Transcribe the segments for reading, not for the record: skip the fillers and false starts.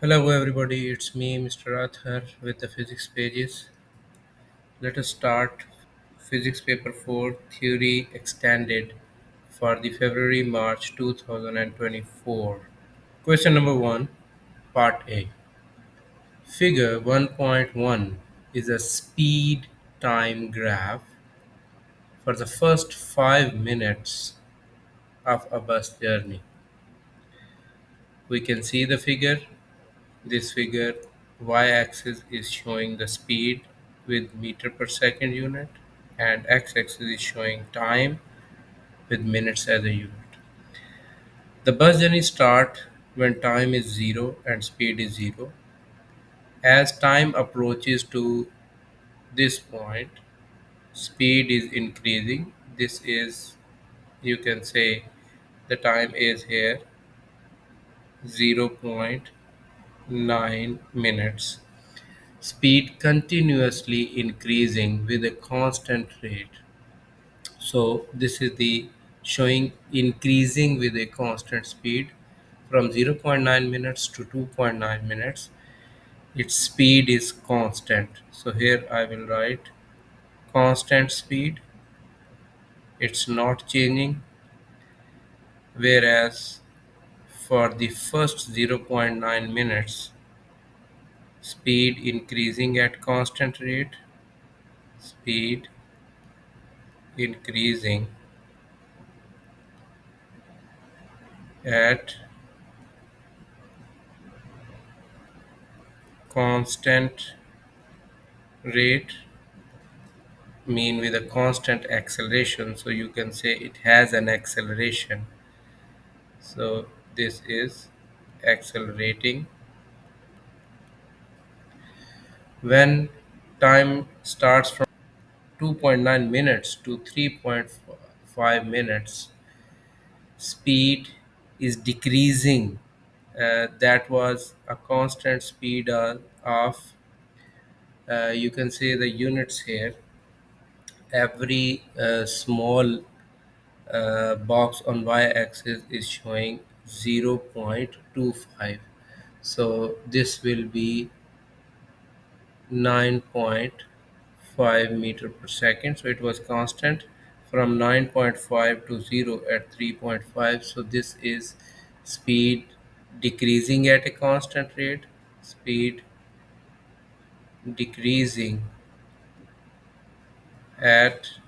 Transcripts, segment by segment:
Hello everybody, it's me Mr. Athar with the physics pages. Let us start physics paper 4 theory extended for the February March 2024. Question number 1, part A. Figure 1.1 is a speed time graph for the first 5 minutes of a bus journey. We can see the figure. This figure y-axis is showing the speed with meter per second unit and x-axis is showing time with minutes as a unit. The bus journey start when time is 0 and speed is 0. As time approaches to this point, speed is increasing. This is, you can say, the time is here 0.9 minutes. Speed continuously increasing with a constant rate. So this is the showing increasing with a constant speed from 0.9 minutes to 2.9 minutes. Its speed is constant. So here I will write constant speed. It's not changing. Whereas for the first 0.9 minutes, speed increasing at constant rate, speed increasing at constant rate, mean with a constant acceleration, so you can say it has an acceleration. So this is accelerating. When time starts from 2.9 minutes to 3.5 minutes, speed is decreasing. That was a constant speed of you can say the units here. Every small box on y-axis is showing 0.25. So this will be 9.5 meter per second. So it was constant from 9.5 to 0 at 3.5. So this is speed decreasing at a constant rate, speed decreasing at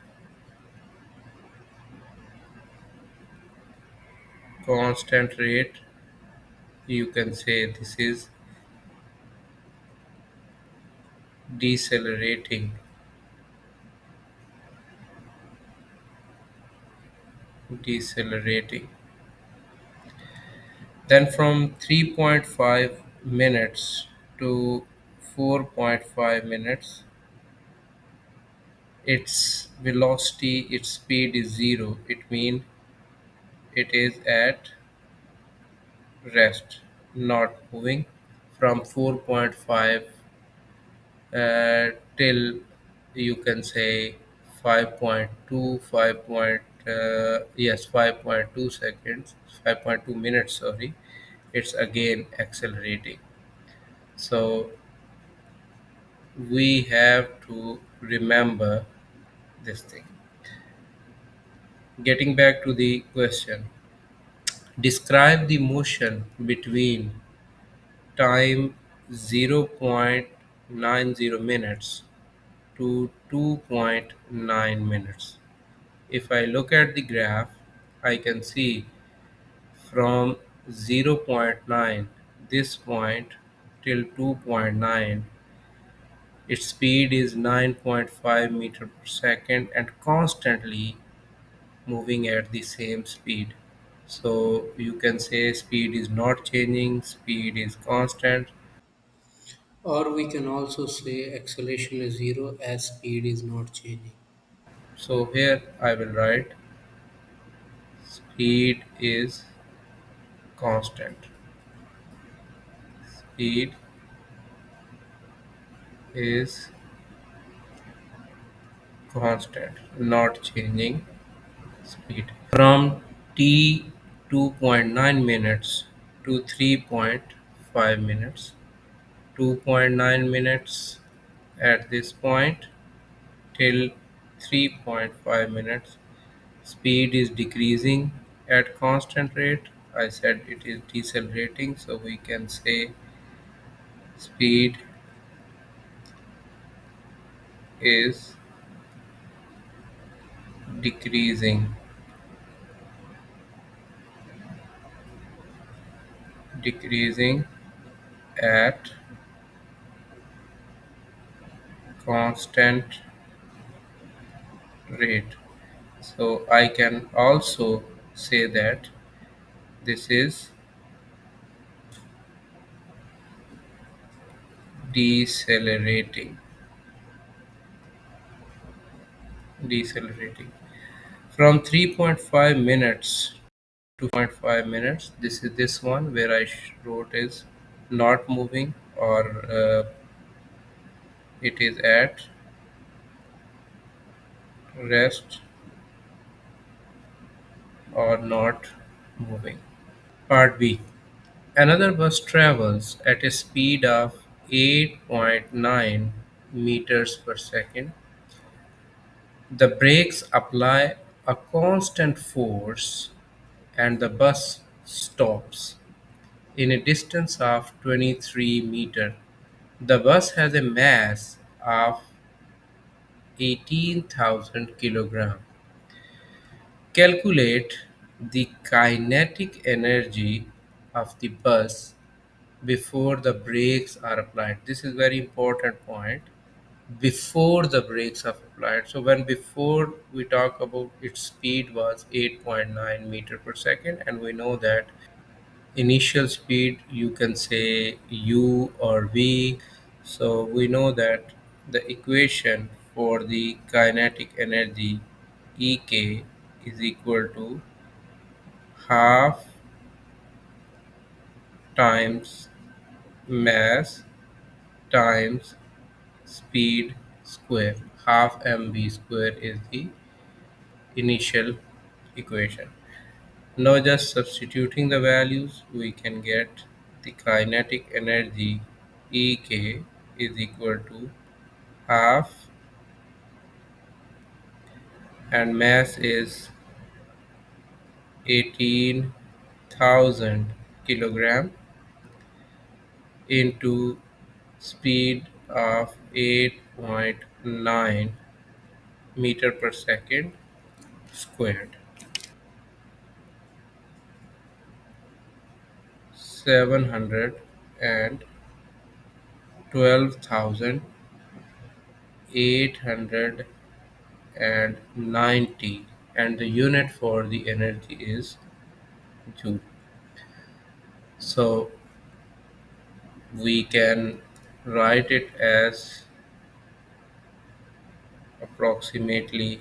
constant rate. You can say this is decelerating, decelerating. Then from 3.5 minutes to 4.5 minutes, its velocity, its speed is 0. It means it is at rest, not moving. From 4.5 till you can say 5.2, 5.2 seconds, 5.2 minutes, sorry, it's again accelerating. So we have to remember this thing. Getting back to the question, describe the motion between time 0.90 minutes to 2.9 minutes. If I look at the graph, I can see from zero point 0.9 this point till 2.9, its speed is 9.5 meter per second and constantly moving at the same speed. So you can say speed is not changing, speed is constant. Or we can also say acceleration is 0 as speed is not changing. So here I will write speed is constant. Speed is constant, not changing speed. From t 2.9 minutes to 3.5 5 minutes, 2.9 minutes at this point till 3.5 minutes. Speed is decreasing at constant rate. I said it is decelerating, so we can say speed is decreasing, decreasing at constant rate. So I can also say that this is decelerating, decelerating. From 3.5 minutes to 2.5 minutes, this is this one where I wrote is not moving, or it is at rest or not moving. Part B. Another bus travels at a speed of 8.9 meters per second. The brakes apply a constant force and the bus stops in a distance of 23 meters. The bus has a mass of 18,000 kilograms. Calculate the kinetic energy of the bus before the brakes are applied. This is very important point. Before the brakes are applied. So when before we talk about its speed was 8.9 meter per second, and we know that initial speed you can say u or v. So we know that the equation for the kinetic energy ek is equal to half times mass times speed square. Half mv square is the initial equation. Now just substituting the values, we can get the kinetic energy ek is equal to half, and mass is 18,000 kilogram into speed of 8.9 meter per second squared. 712,890, and the unit for the energy is joule. So we can write it as approximately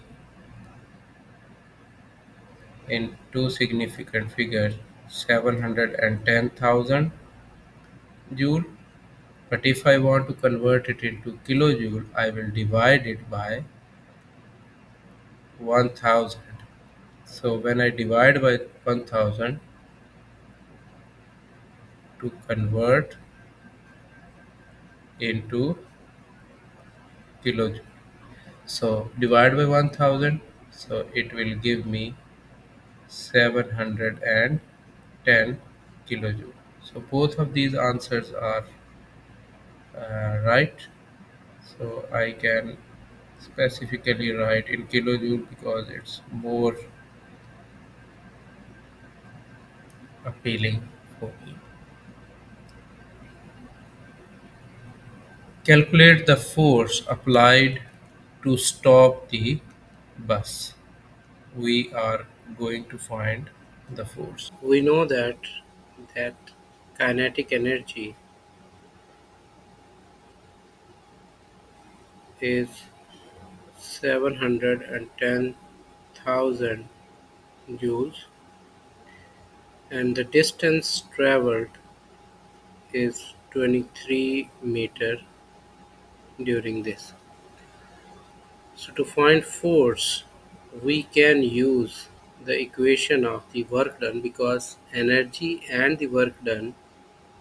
in two significant figures 710,000 joule. But if I want to convert it into kilojoule, I will divide it by 1000. So when I divide by 1000 to convert into kilojoule, so divide by 1000, so it will give me 710 kilojoule. So both of these answers are right. So I can specifically write in kilojoule because it's more appealing for me. Calculate the force applied to stop the bus. We are going to find the force. We know that kinetic energy is 710,000 joules, and the distance traveled is 23 meter during this. So to find force, we can use the equation of the work done, because energy and the work done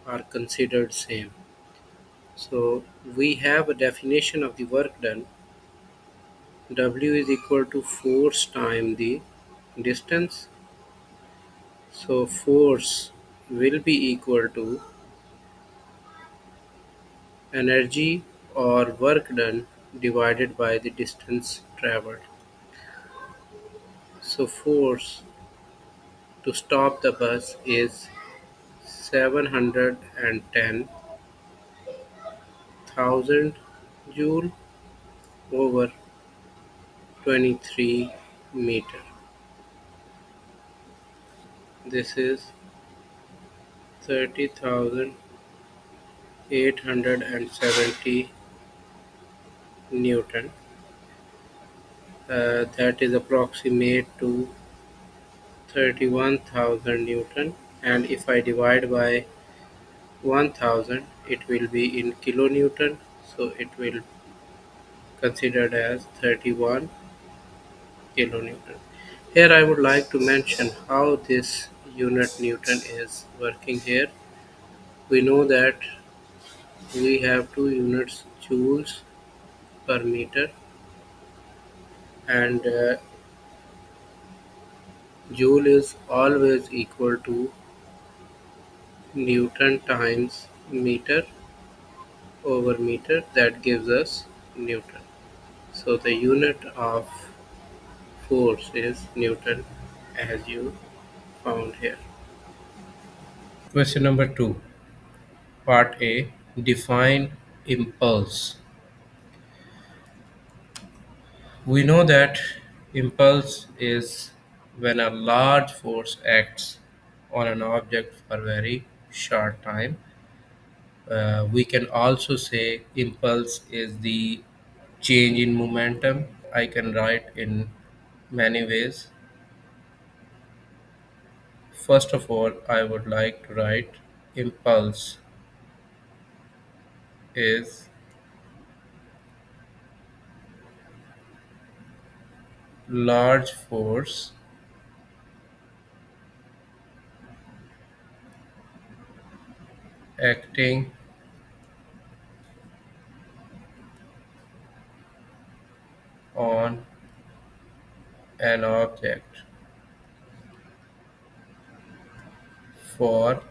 are considered same. So we have a definition of the work done. W is equal to force times the distance. So force will be equal to energy or work done divided by the distance traveled. So force to stop the bus is 710,000 joule over 23 meter. This is 30,870 Newton. That is approximate to 31,000 Newton, and if I divide by 1000 it will be in kilonewton, so it will considered as 31 kilonewton. Here I would like to mention how this unit Newton is working here. We know that we have two units joules per meter, and joule is always equal to Newton times meter over meter, that gives us Newton. So the unit of force is Newton, as you found here. Question number 2, Part A, Define impulse. We know that impulse is when a large force acts on an object for a very short time. We can also say impulse is the change in momentum. I can write in many ways. First of all, I would like to write impulse is large force acting on an object for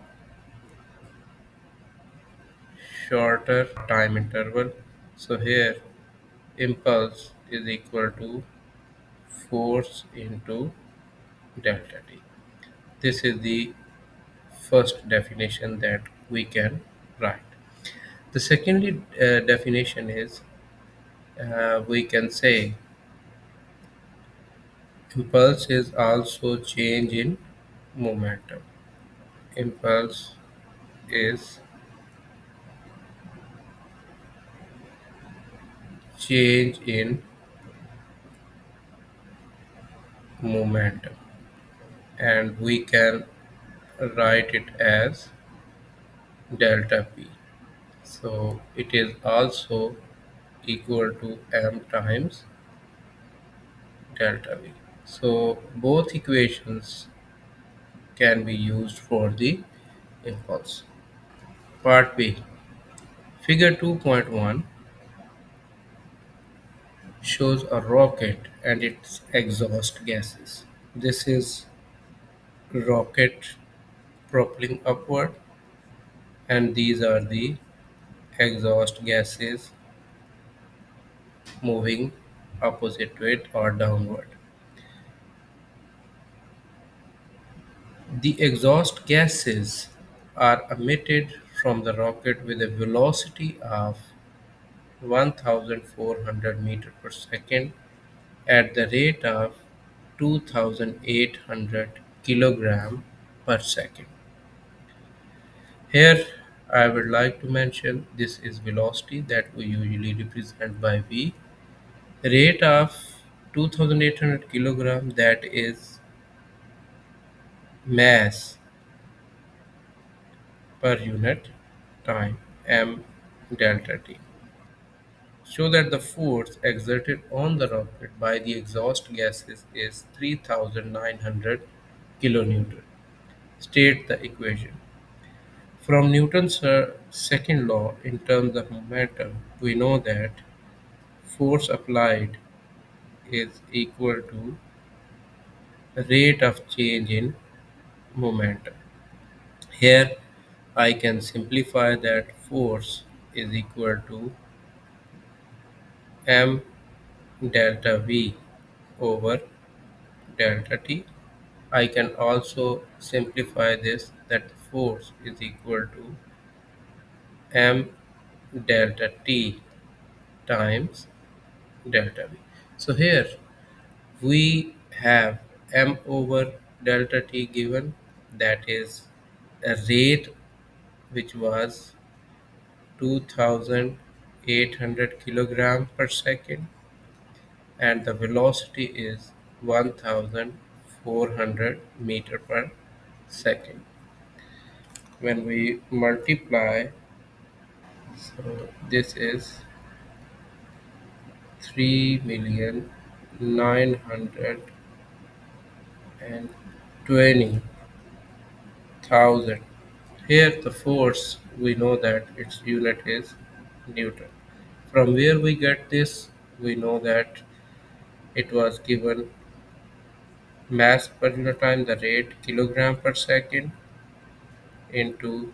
shorter time interval. So here impulse is equal to force into delta t. This is the first definition that we can write. The second definition is we can say impulse is also change in momentum. Impulse is change in momentum, and we can write it as delta p. So it is also equal to m times delta v. So both equations can be used for the impulse. Part B. Figure 2.1 shows a rocket and its exhaust gases. This is rocket propelling upward, and these are the exhaust gases moving opposite to it or downward. The exhaust gases are emitted from the rocket with a velocity of 1400 meter per second at the rate of 2800 kilogram per second. Here I would like to mention this is velocity that we usually represent by v. Rate of 2800 kilogram, that is mass per unit time, m delta t. Show that the force exerted on the rocket by the exhaust gases is 3900 kilonewton. State the equation. From Newton's second law in terms of momentum, we know that force applied is equal to rate of change in momentum. Here I can simplify that force is equal to m delta v over delta t. I can also simplify this that force is equal to m delta t times delta v. So here we have m over delta t given, that is a rate which was 2800 kilogram per second, and the velocity is 1400 meter per second. When we multiply, so this is 3,920,000. Here the force, we know that its unit is Newton. From where we get this, we know that it was given mass per unit time, the rate kilogram per second, into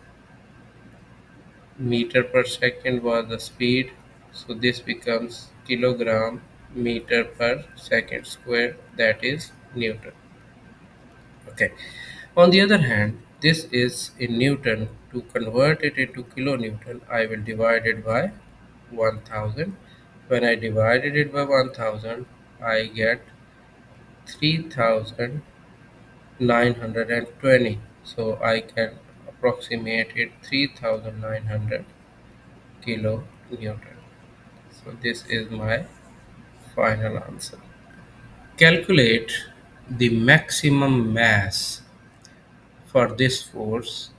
meter per second was the speed. So this becomes kilogram meter per second square, that is Newton. Okay. On the other hand, this is in Newton. To convert it into kilonewton, I will divide it by 1000. When I divided it by 1000, I get 3920. So I can approximate it 3900 kilonewton. So this is my final answer. Calculate the maximum mass for this force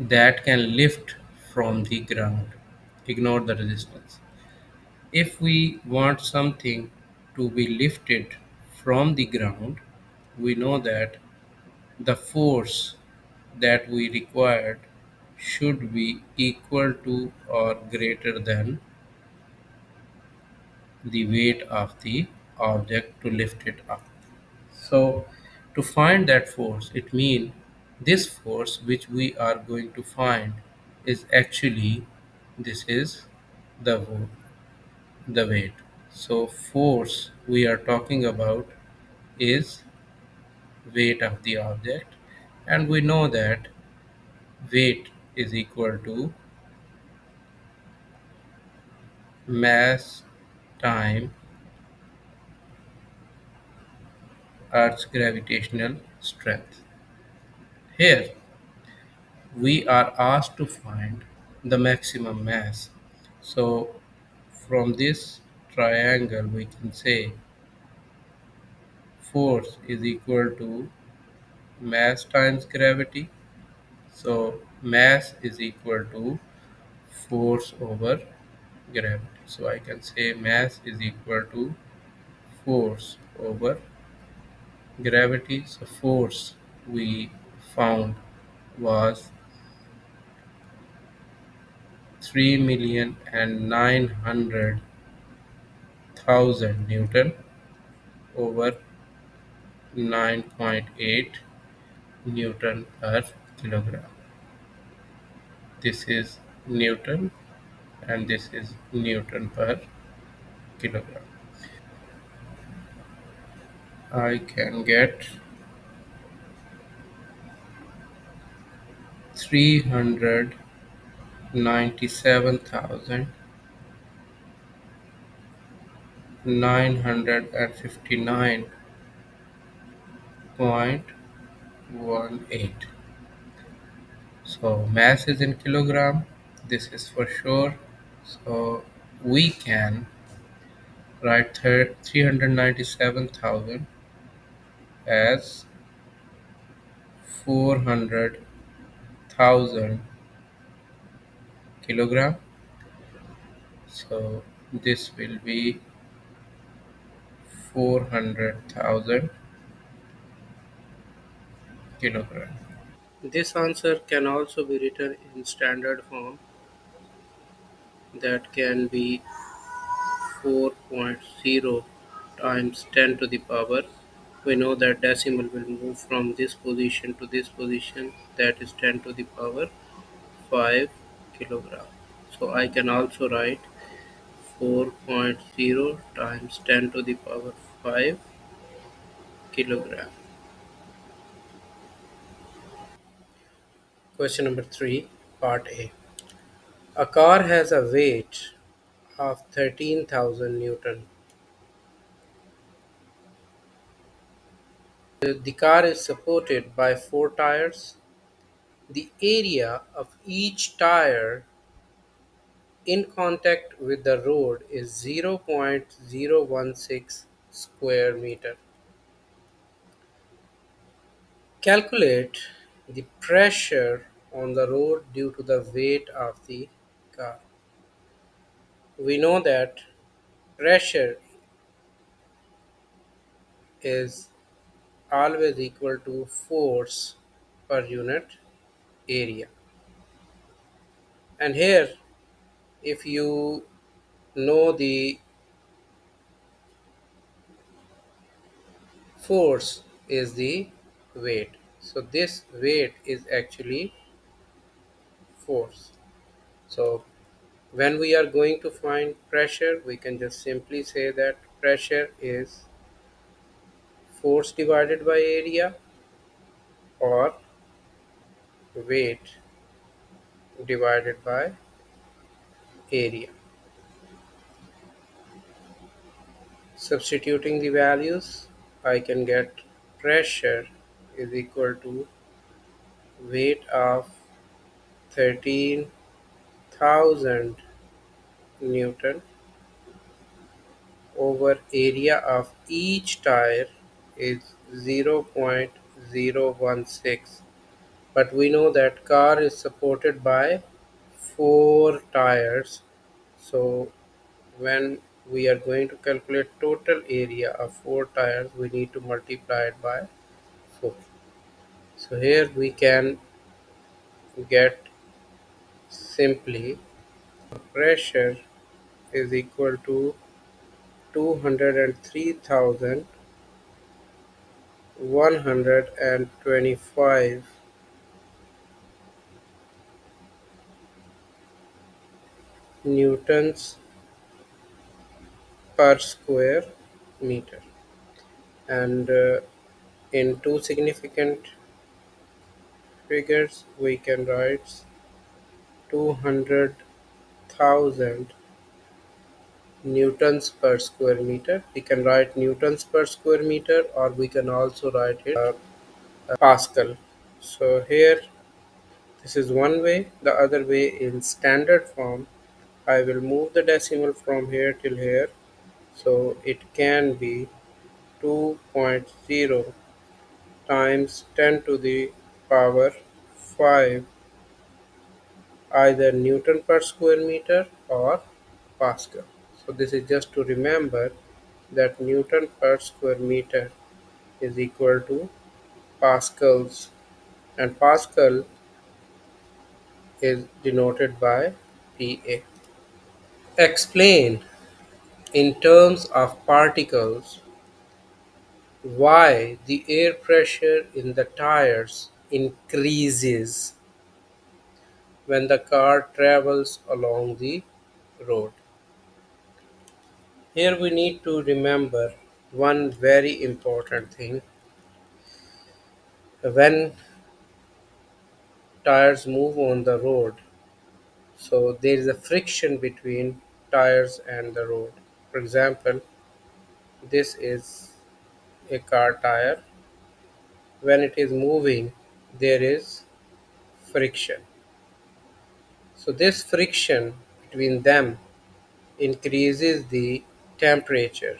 that can lift from the ground. Ignore the resistance. If we want something to be lifted from the ground, we know that the force that we required should be equal to or greater than the weight of the object to lift it up. So, to find that force, it means this force which we are going to find is actually, this is the the weight. So, force we are talking about is weight of the object, and we know that weight is equal to mass time Earth's gravitational strength. Here we are asked to find the maximum mass. So from this triangle we can say force is equal to mass times gravity. So mass is equal to force over gravity. So I can say mass is equal to force over gravity. So force we found was 3,900,000 Newton over 9.8 Newton per kilogram. This is Newton and this is Newton per kilogram. I can get 399,959.18. So mass is in kilogram, this is for sure. So we can write 397,000 as 400,000 kilogram. So this will be 400,000 kilogram. This answer can also be written in standard form, that can be 4.0 times 10 to the power. We know that decimal will move from this position to this position, that is 10 to the power 5 kilogram. So I can also write 4.0 times 10 to the power 5 kilogram. Question number 3, part A. A car has a weight of 13,000 Newton. The car is supported by four tires. The area of each tire in contact with the road is 0.016 square meter. Calculate the pressure on the road due to the weight of the car. We know that pressure is always equal to force per unit area. And here, if you know the force is the weight, so this weight is actually force. So when we are going to find pressure, we can just simply say that pressure is force divided by area, or weight divided by area. Substituting the values, I can get pressure is equal to weight of 13,000 Newton over area of each tire is 0.016. But we know that car is supported by four tires. So when we are going to calculate total area of four tires, we need to multiply it by 4. So here we can get simply pressure is equal to 203,125 newtons per square meter. And in two significant figures, we can write 200,000 newtons per square meter. We can write newtons per square meter, or we can also write it Pascal. So here, this is one way. The other way, in standard form, I will move the decimal from here till here. So it can be 2.0 times 10 to the power 5, either Newton per square meter or Pascal. So this is just to remember that Newton per square meter is equal to Pascals, and Pascal is denoted by Pa. Explain in terms of particles why the air pressure in the tires increases when the car travels along the road. Here we need to remember one very important thing. When tires move on the road, so there is a friction between tires and the road. For example, this is a car tire. When it is moving, there is friction. So this friction between them increases the temperature.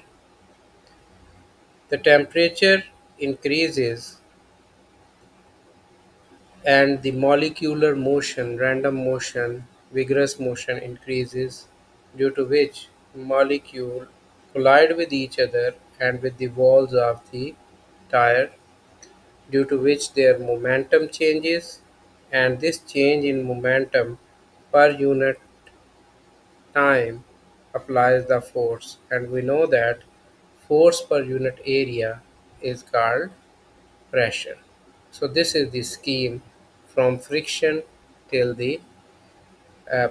The temperature increases, and the molecular motion, random motion, vigorous motion increases, due to which molecules collide with each other and with the walls of the tire. due to which their momentum changes, and this change in momentum per unit time applies the force, and we know that force per unit area is called pressure. So this is the scheme from friction till the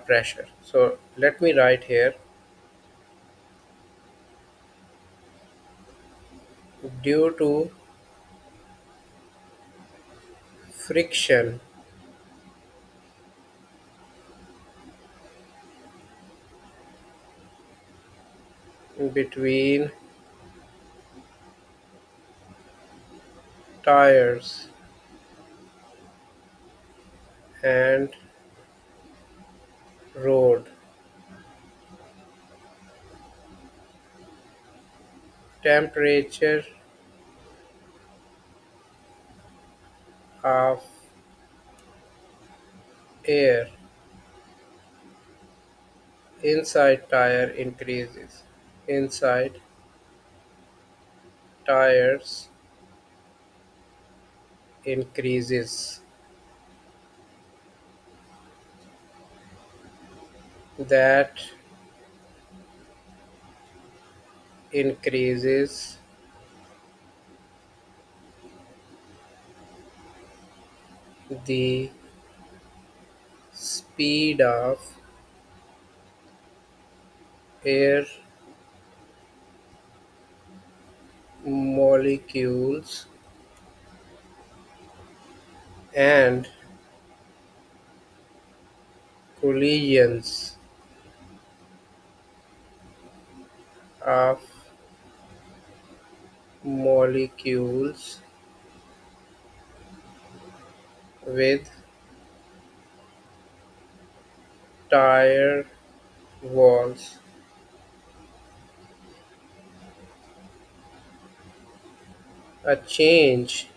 pressure. So let me write here, due to friction between tires and road, temperature of air inside tire increases. Inside tires increases. That increases the speed of air molecules and collisions of molecules with tire walls. A change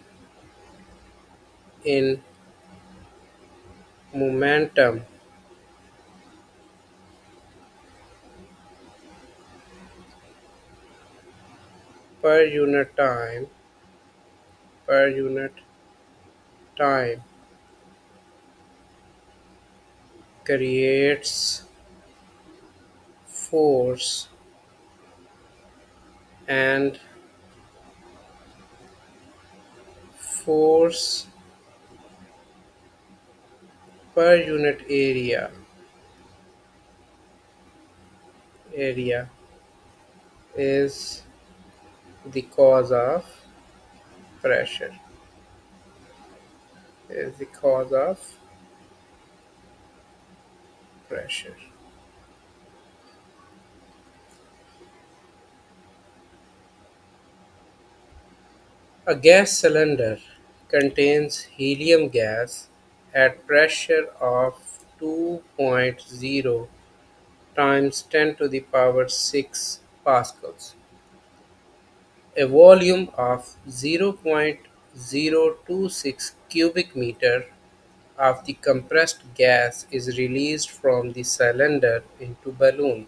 in momentum per unit time per unit time creates force, and force per unit area is the cause of pressure, is the cause of pressure. A gas cylinder contains helium gas at pressure of 2.0 times 10 to the power 6 pascals. A volume of 0.026 cubic meter of the compressed gas is released from the cylinder into balloon.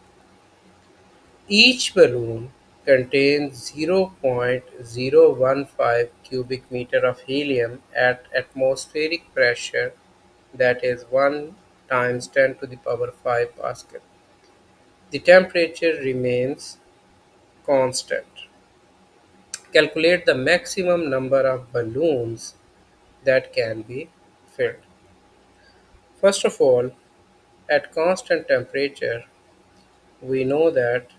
Each balloon contains 0.015 cubic meter of helium at atmospheric pressure, that is 1 times 10 to the power 5 Pascal. The temperature remains constant. Calculate the maximum number of balloons that can be filled. First of all, at constant temperature, we know that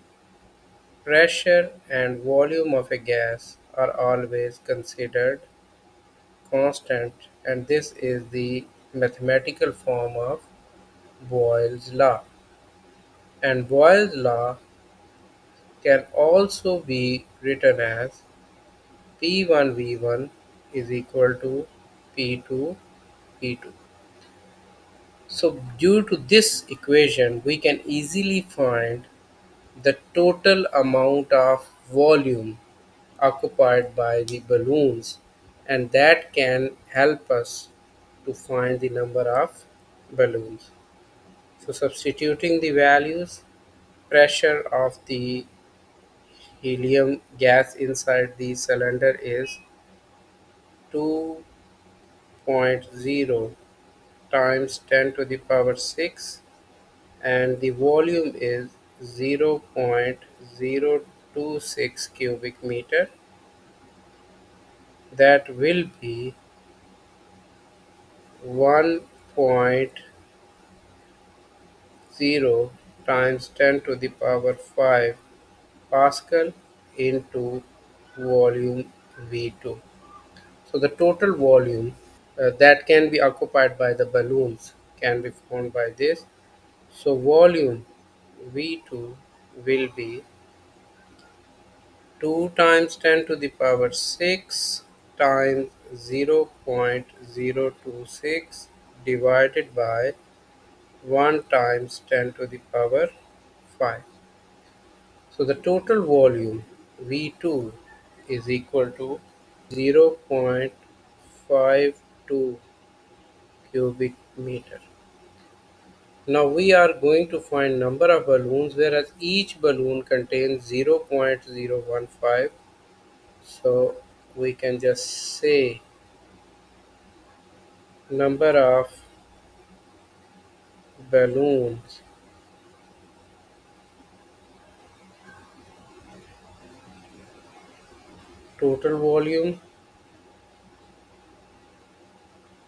pressure and volume of a gas are always considered constant, and this is the mathematical form of Boyle's law. And Boyle's law can also be written as P1 V1 is equal to P2 P2. So due to this equation, we can easily find the total amount of volume occupied by the balloons, and that can help us to find the number of balloons. So substituting the values, pressure of the helium gas inside the cylinder is 2.0 times 10 to the power 6, and the volume is 0.026 cubic meter. That will be 1.0 times 10 to the power 5 Pascal into volume V2. So the total volume that can be occupied by the balloons can be found by this. So volume V2 will be 2 times 10 to the power 6 times 0.026 divided by 1 times 10 to the power 5. So the total volume V2 is equal to 0.52 cubic meter. Now we are going to find number of balloons, whereas each balloon contains 0.015. So we can just say number of balloons, total volume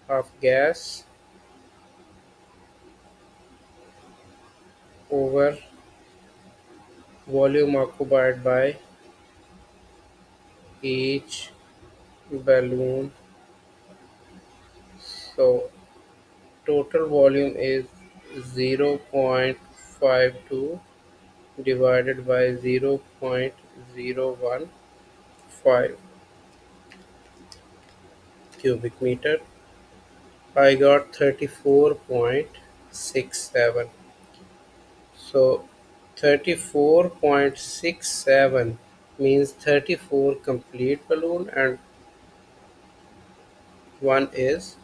of gas over volume occupied by each balloon. So total volume is 0.52 divided by 0.015 cubic meter. I got 34.67. So 34.67 means 34 complete balloon and one is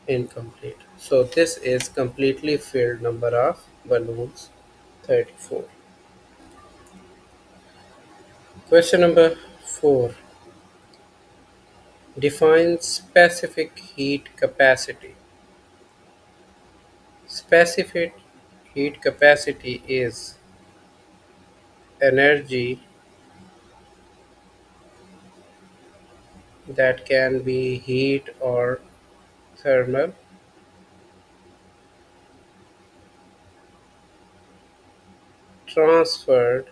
incomplete. So this is completely filled number of balloons, 34. Question number 4. Define specific heat capacity. Specific heat capacity is energy that can be heat or thermal transferred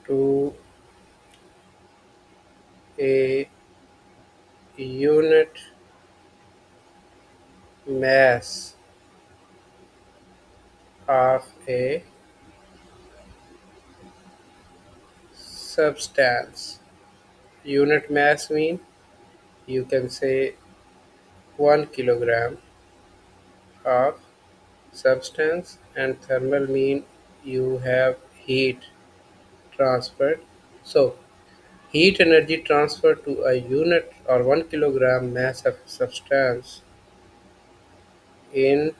to a unit mass of a substance. Unit mass mean you can say 1 kilogram of substance, and thermal mean you have heat transferred. So heat energy transferred to a unit or 1 kilogram mass of substance in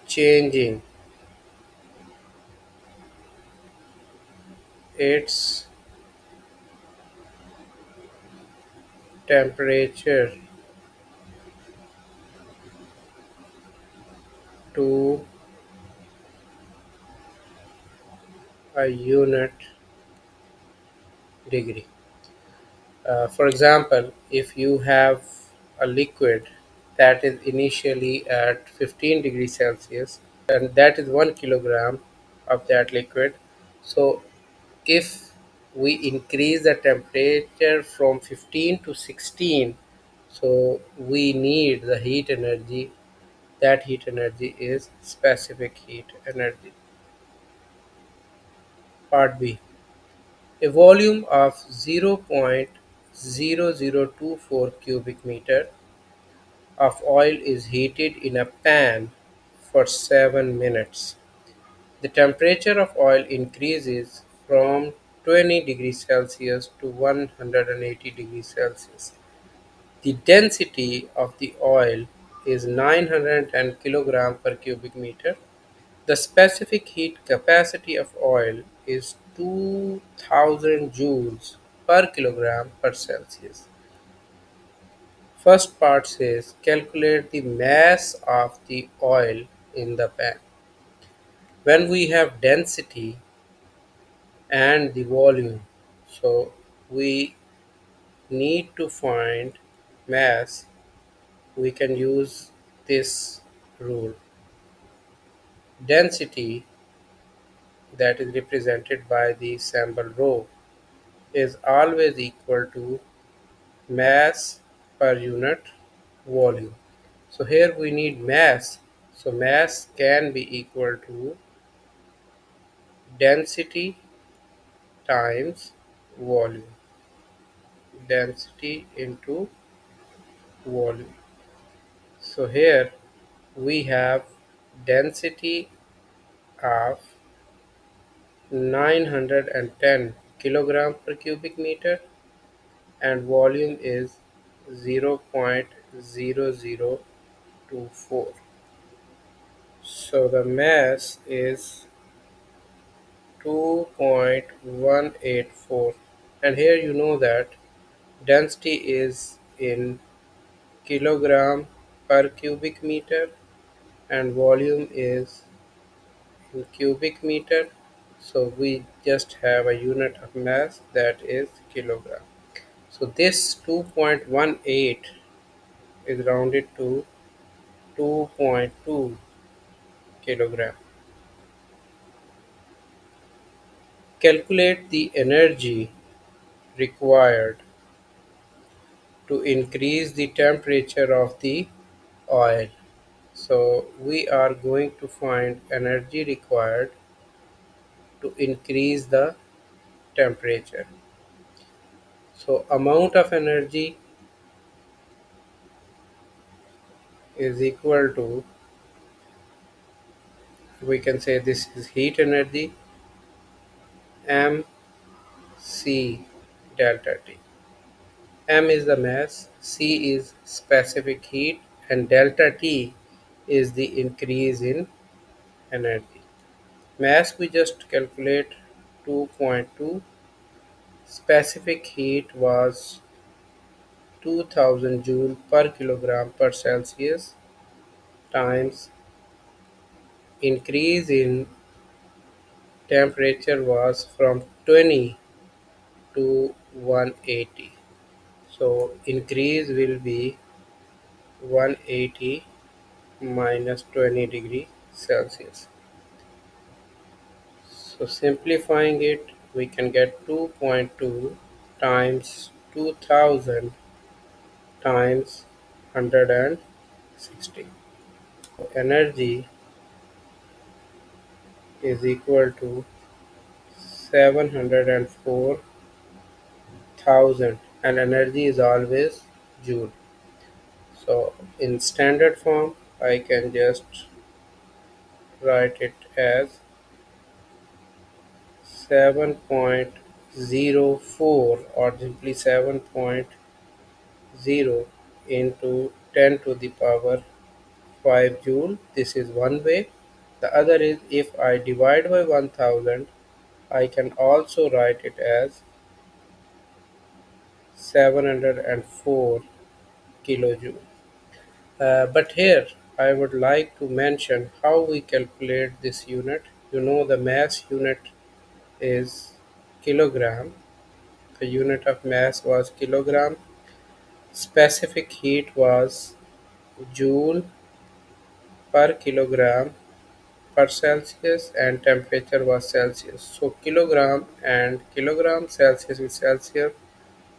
changing its temperature to a unit degree. For example, if you have a liquid that is initially at 15 degrees Celsius, and that is 1 kilogram of that liquid. So if we increase the temperature from 15 to 16, so we need the heat energy. That heat energy is specific heat energy. Part B. A volume of 0.0024 cubic meter of oil is heated in a pan for 7 minutes. The temperature of oil increases from 20 degrees Celsius to 180 degrees Celsius. The density of the oil is 910 kilogram per cubic meter. The specific heat capacity of oil is 2000 joules per kilogram per Celsius. First part says calculate the mass of the oil in the pan. When we have density and the volume, so we need to find mass, we can use this rule. Density, that is represented by the symbol rho, is always equal to mass per unit volume. So here we need mass. So mass can be equal to density times volume. Density into volume. So here we have density of 910 kilogram per cubic meter and volume is 0.0024. So the mass is 2.184, and here you know that density is in kilogram per cubic meter and volume is in cubic meter. So we just have a unit of mass, that is kilogram. So this 2.18 is rounded to 2.2 kilogram. Calculate the energy required to increase the temperature of the oil. So we are going to find energy required to increase the temperature. So amount of energy is equal to, we can say this is heat energy, mc delta T. M is the mass, C is specific heat, and delta T is the increase in energy. Mass we just calculate 2.2. Specific heat was 2000 joule per kilogram per Celsius times increase in temperature was from 20 to 180. So increase will be 180 minus 20 degree Celsius. So simplifying it, we can get 2.2 times 2000 times 160. Energy is equal to 704,000, and energy is always joule. So in standard form I can just write it as 7.04 or simply 7.0 into 10 to the power 5 joule. This is one way. The other is if I divide by 1000, I can also write it as 704 kilojoule. But here I would like to mention how we calculate this unit. You know the mass unit is kilogram. The unit of mass was kilogram. Specific heat was joule per kilogram per Celsius and temperature was Celsius. So kilogram and kilogram, Celsius with Celsius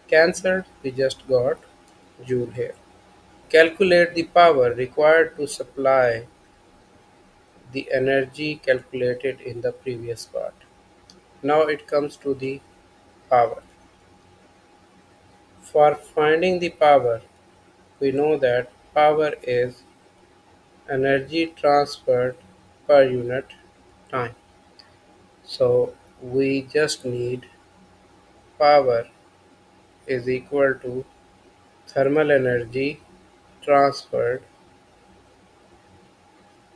cancelled. We just got joule here. Calculate the power required to supply the energy calculated in the previous part. Now it comes to the power. For finding the power, we know that power is energy transferred per unit time. So we just need power is equal to thermal energy transferred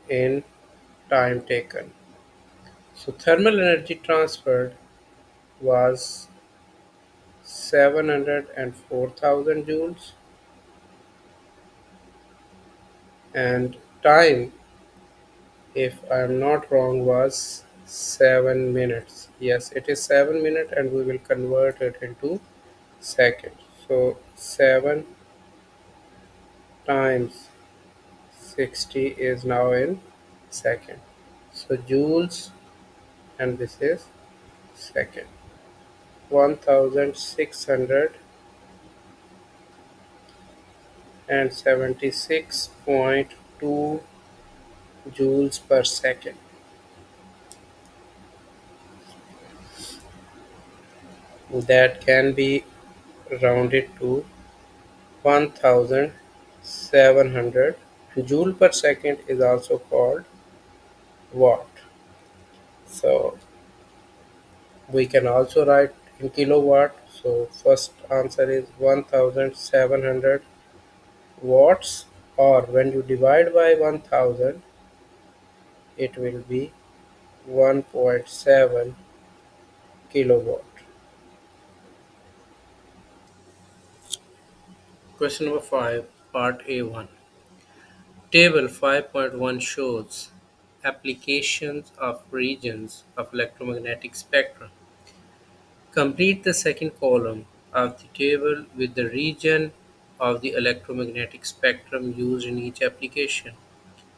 in time taken. So thermal energy transferred was 704,000 joules, and time, if I am not wrong, was 7 minutes. Yes, it is 7 minutes, and we will convert it into seconds. So 7 times 60 is now in second. So joules, and this is second. 1676.2 joules per second. That can be rounded to 1700. Joule per second is also called watt. So we can also write in kilowatt. So first answer is 1700 watts, or when you divide by 1000 it will be 1.7 kilowatt. Question number 5, part A1. Table 5.1 shows applications of regions of electromagnetic spectrum. Complete the second column of the table with the region of the electromagnetic spectrum used in each application.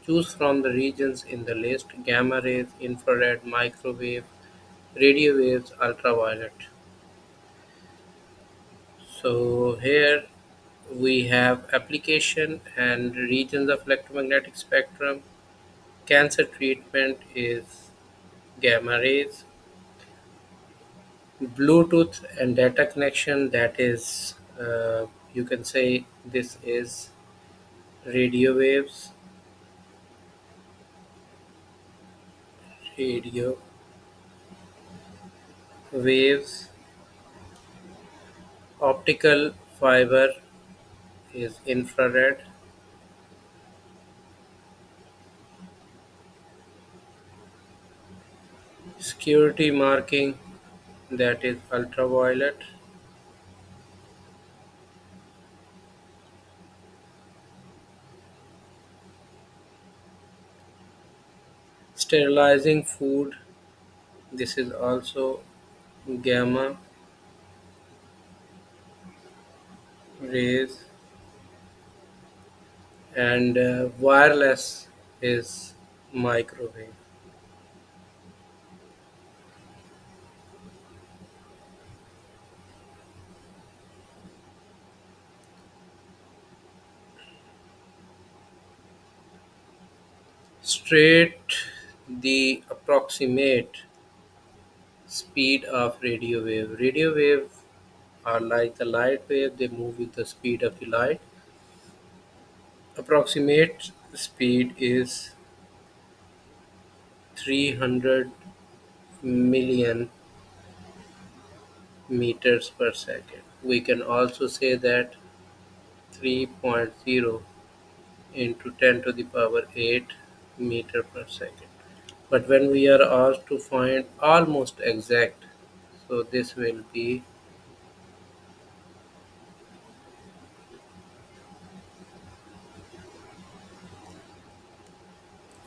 Choose from the regions in the list: gamma rays, infrared, microwave, radio waves, ultraviolet. So here we have application and regions of electromagnetic spectrum. Cancer treatment is gamma rays. Bluetooth and data connection, that is, you can say this is radio waves. Radio waves. Optical fiber is infrared. Security marking, that is ultraviolet. Sterilizing food, this is also gamma rays. And wireless is microwave. Straight, the approximate speed of radio wave. Radio wave are like the light wave, they move with the speed of the light. Approximate speed is 300 million meters per second. We can also say that 3.0 into 10 to the power 8 meter per second. But when we are asked to find almost exact, so this will be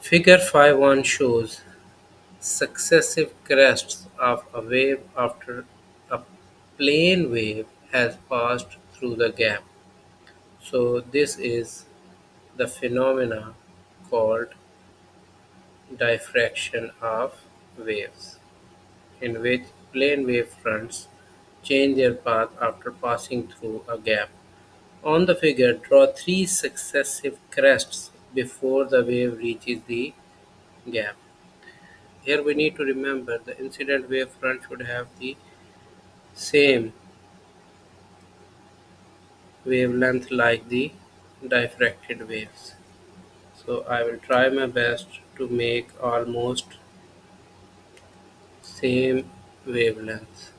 figure 5.1 shows successive crests of a wave after a plane wave has passed through the gap. So this is the phenomena called diffraction of waves, in which plane wave fronts change their path after passing through a gap. On the figure, draw three successive crests before the wave reaches the gap. Here we need to remember the incident wave front should have the same wavelength like the diffracted waves. So I will try my best to make almost same wavelength.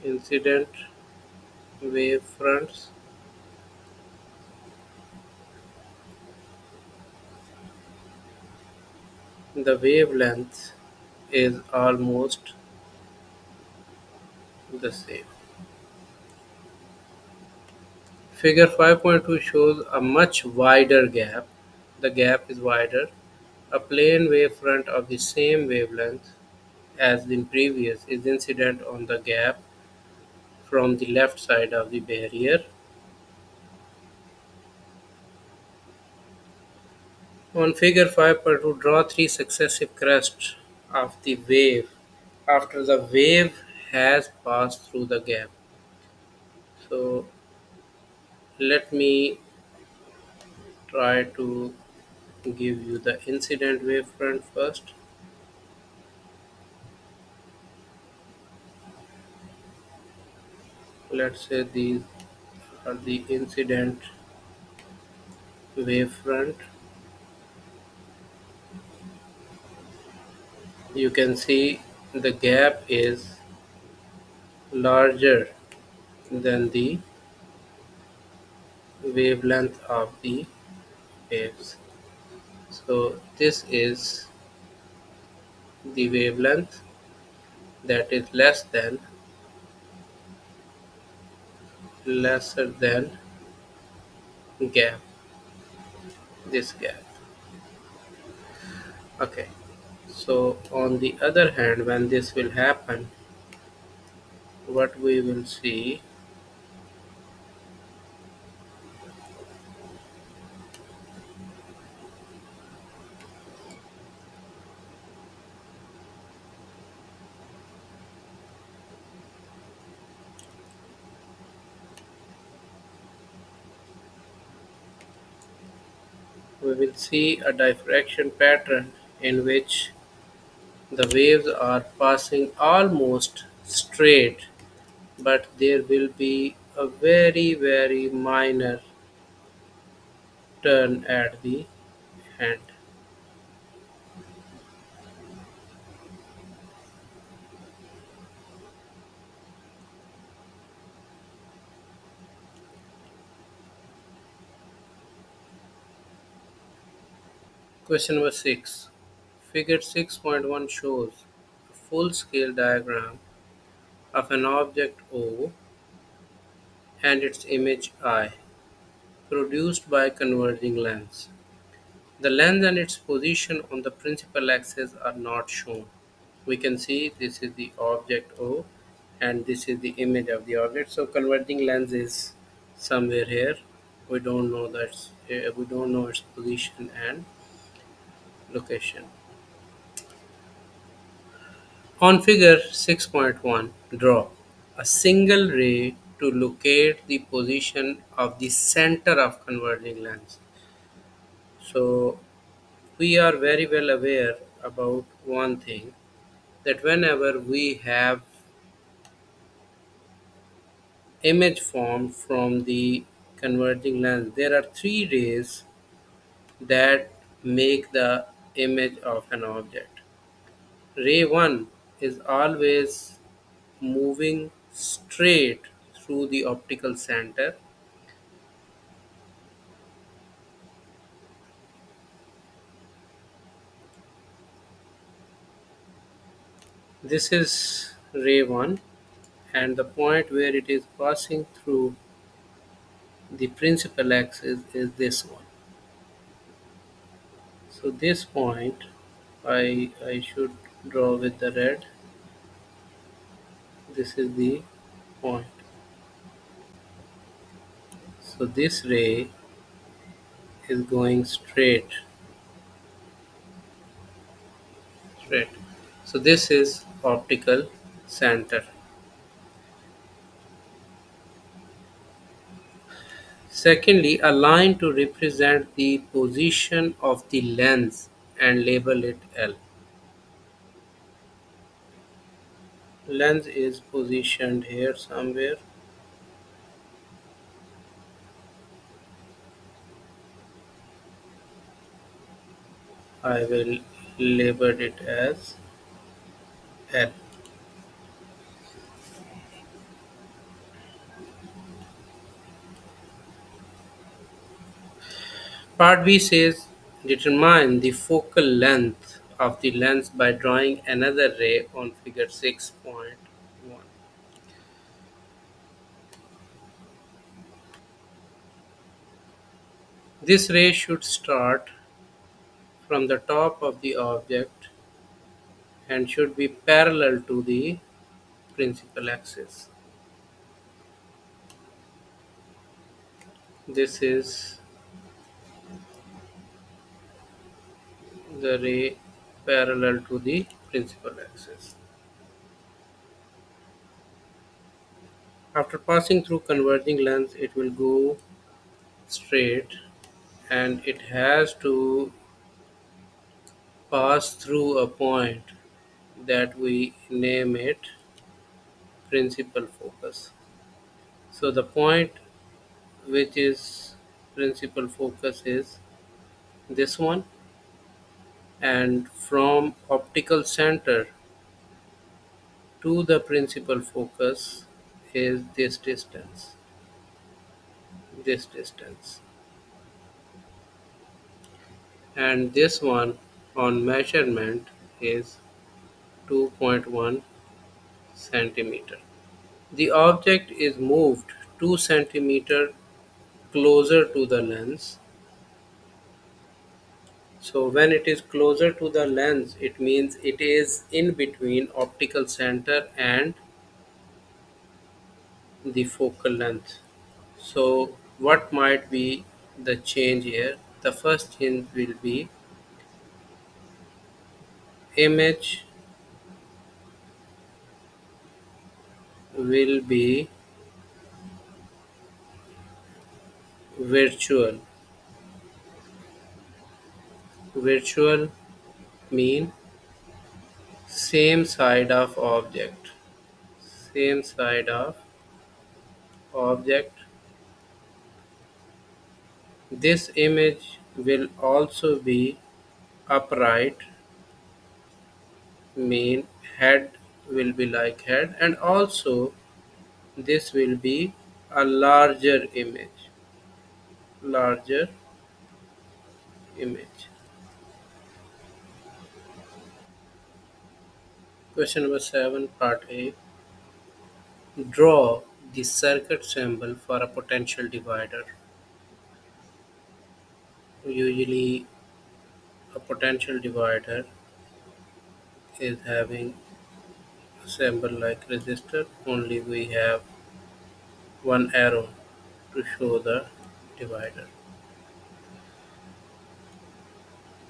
Incident wavefronts. The wavelength is almost the same. Figure 5.2 shows a much wider gap. The gap is wider. A plane wavefront of the same wavelength as the previous is incident on the gap from the left side of the barrier. On figure 5.2, draw three successive crests of the wave after the wave has passed through the gap. So let me try to give you the incident wavefront first. Let's say these are the incident wavefront. You can see the gap is larger than the wavelength of the waves. So this is the wavelength that is lesser than gap, this gap. Okay. So on the other hand, when this will happen, what we will see, we will see a diffraction pattern in which the waves are passing almost straight, but there will be a very minor turn at the end. Question number 6. Figure 6.1 shows a full-scale diagram of an object O and its image I, produced by converging lens. The lens and its position on the principal axis are not shown. We can see this is the object O and this is the image of the object. So converging lens is somewhere here. We don't know its position and location. On figure 6.1, draw a single ray to locate the position of the center of converging lens. So we are very well aware about one thing, that whenever we have image formed from the converging lens, there are three rays that make the image of an object. Ray 1 is always moving straight through the optical center. This is ray 1, and the point where it is passing through the principal axis is this one. So this point I should draw with the red. This is the point. So this ray is going straight. So this is optical center. Secondly, a line to represent the position of the lens and label it L. Lens is positioned here somewhere. I will label it as L. Part B says determine the focal length of the lens by drawing another ray on figure 6.1. This ray should start from the top of the object and should be parallel to the principal axis. This is the ray parallel to the principal axis. After passing through converging lens, it will go straight and it has to pass through a point that we name it principal focus. So the point which is principal focus is this one, and from optical center to the principal focus is this distance, and this one on measurement is 2.1 centimeter. The object is moved 2 centimeter closer to the lens. So when it is closer to the lens, it means it is in between optical center and the focal length. So what might be the change here? The first change will be image will be virtual. Virtual mean same side of object. Same side of object. This image will also be upright, mean head will be like head, and also this will be a larger image. Question number 7, part A. Draw the circuit symbol for a potential divider. Usually a potential divider is having a symbol like resistor, only we have one arrow to show the divider.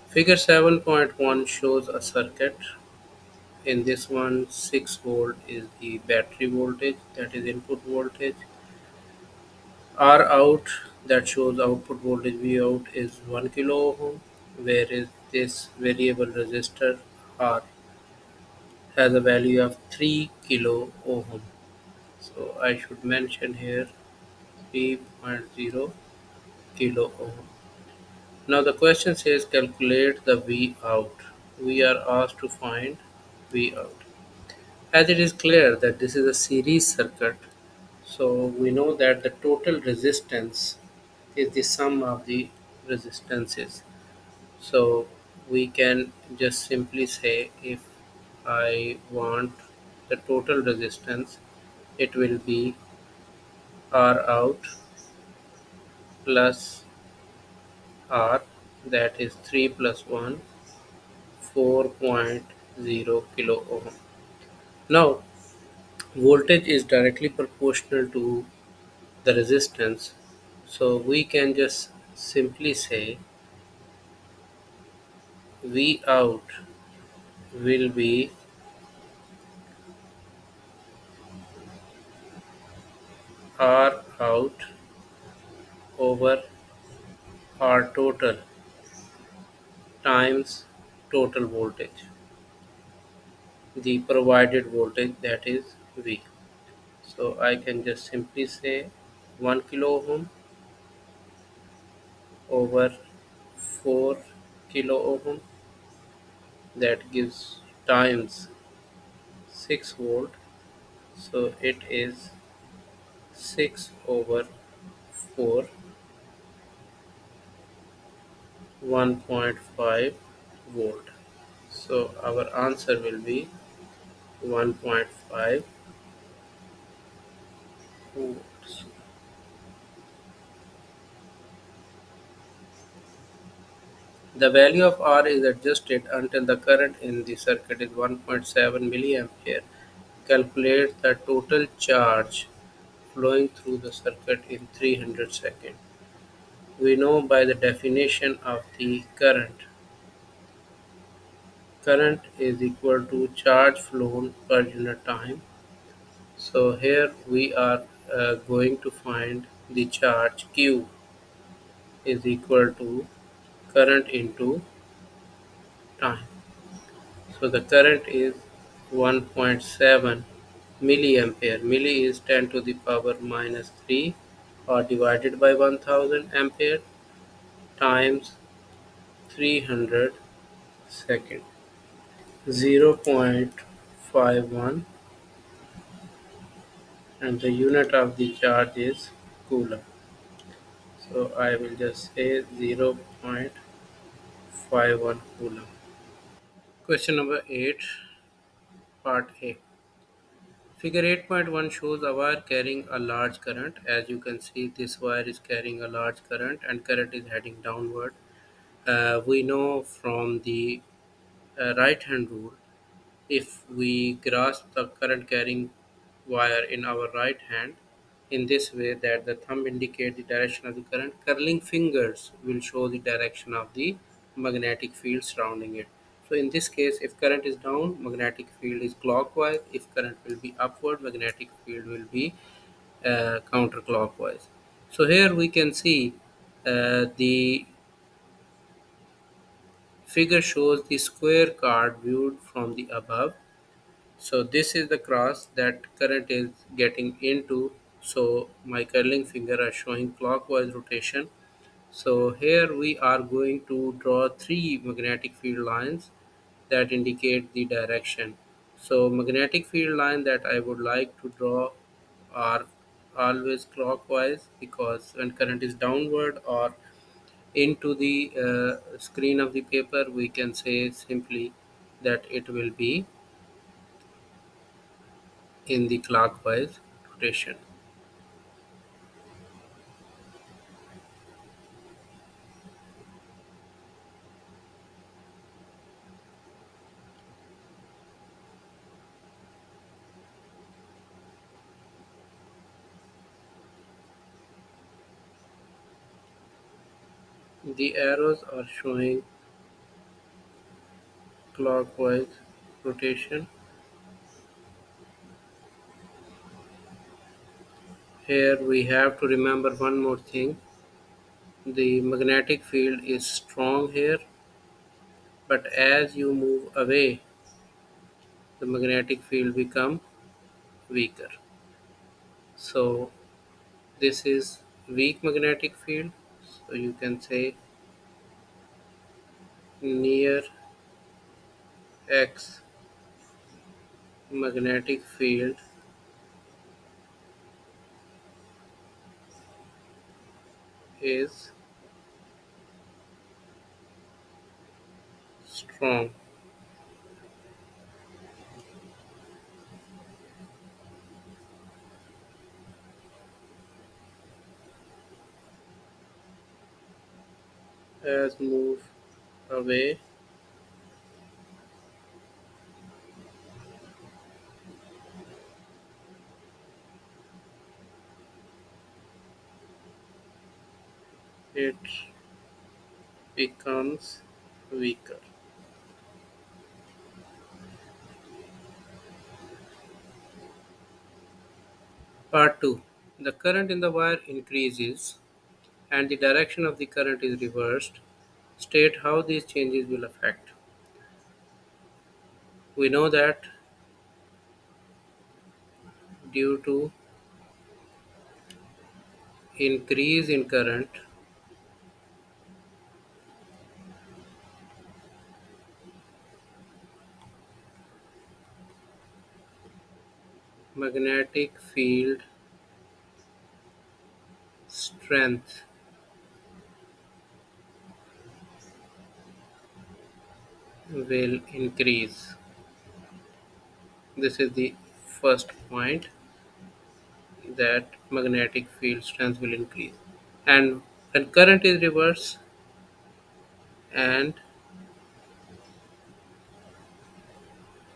Figure 7.1 shows a circuit. In this one, 6 volt is the battery voltage, that is input voltage. R out, that shows output voltage V out, is 1 kilo ohm, whereas this variable resistor R has a value of 3 kilo ohm. So I should mention here 3.0 kilo ohm. Now the question says calculate the V out. We are asked to find V out. As it is clear that this is a series circuit, so we know that the total resistance is the sum of the resistances. So we can just simply say if I want the total resistance, it will be R out plus R, that is 3 plus 1, 4.0 kilo ohm. Now voltage is directly proportional to the resistance, so we can just simply say V out will be R out over R total times total voltage, the provided voltage, that is V. So I can just simply say 1 kilo ohm over 4 kilo ohm, that gives times 6 volt, so it is 6 over 4 1.5 volt. So our answer will be 1.5 volts. The value of R is adjusted until the current in the circuit is 1.7 milliampere. Calculate the total charge flowing through the circuit in 300 seconds. We know by the definition of the current. Current is equal to charge flown per unit time. So here we are going to find the charge Q is equal to current into time. So the current is 1.7 milliampere. Milli is 10 to the power minus 3 or divided by 1000 ampere times 300 second. 0.51, and the unit of the charge is coulomb. So I will just say 0.51 coulomb. Question number 8, part A. Figure 8.1 shows a wire carrying a large current. As you can see, this wire is carrying a large current and current is heading downward. We know from the right hand rule, if we grasp the current carrying wire in our right hand in this way, that the thumb indicates the direction of the current, curling fingers will show the direction of the magnetic field surrounding it. So in this case, if current is down, magnetic field is clockwise. If current will be upward, magnetic field will be counterclockwise. So here we can see the figure shows the square card viewed from the above. So this is the cross that current is getting into. So my curling finger are showing clockwise rotation. So here we are going to draw three magnetic field lines that indicate the direction. So magnetic field line that I would like to draw are always clockwise, because when current is downward or into the screen of the paper, we can say simply that it will be in the clockwise rotation. The arrows are showing clockwise rotation. Here we have to remember one more thing. The magnetic field is strong here, but as you move away, the magnetic field become weaker. So this is weak magnetic field. So you can say near X magnetic field is strong. As move away, it becomes weaker. Part 2. The current in the wire increases and the direction of the current is reversed. State how these changes will affect. We know that due to increase in current, magnetic field strength will increase. This is the first point, that magnetic field strength will increase. And when current is reversed and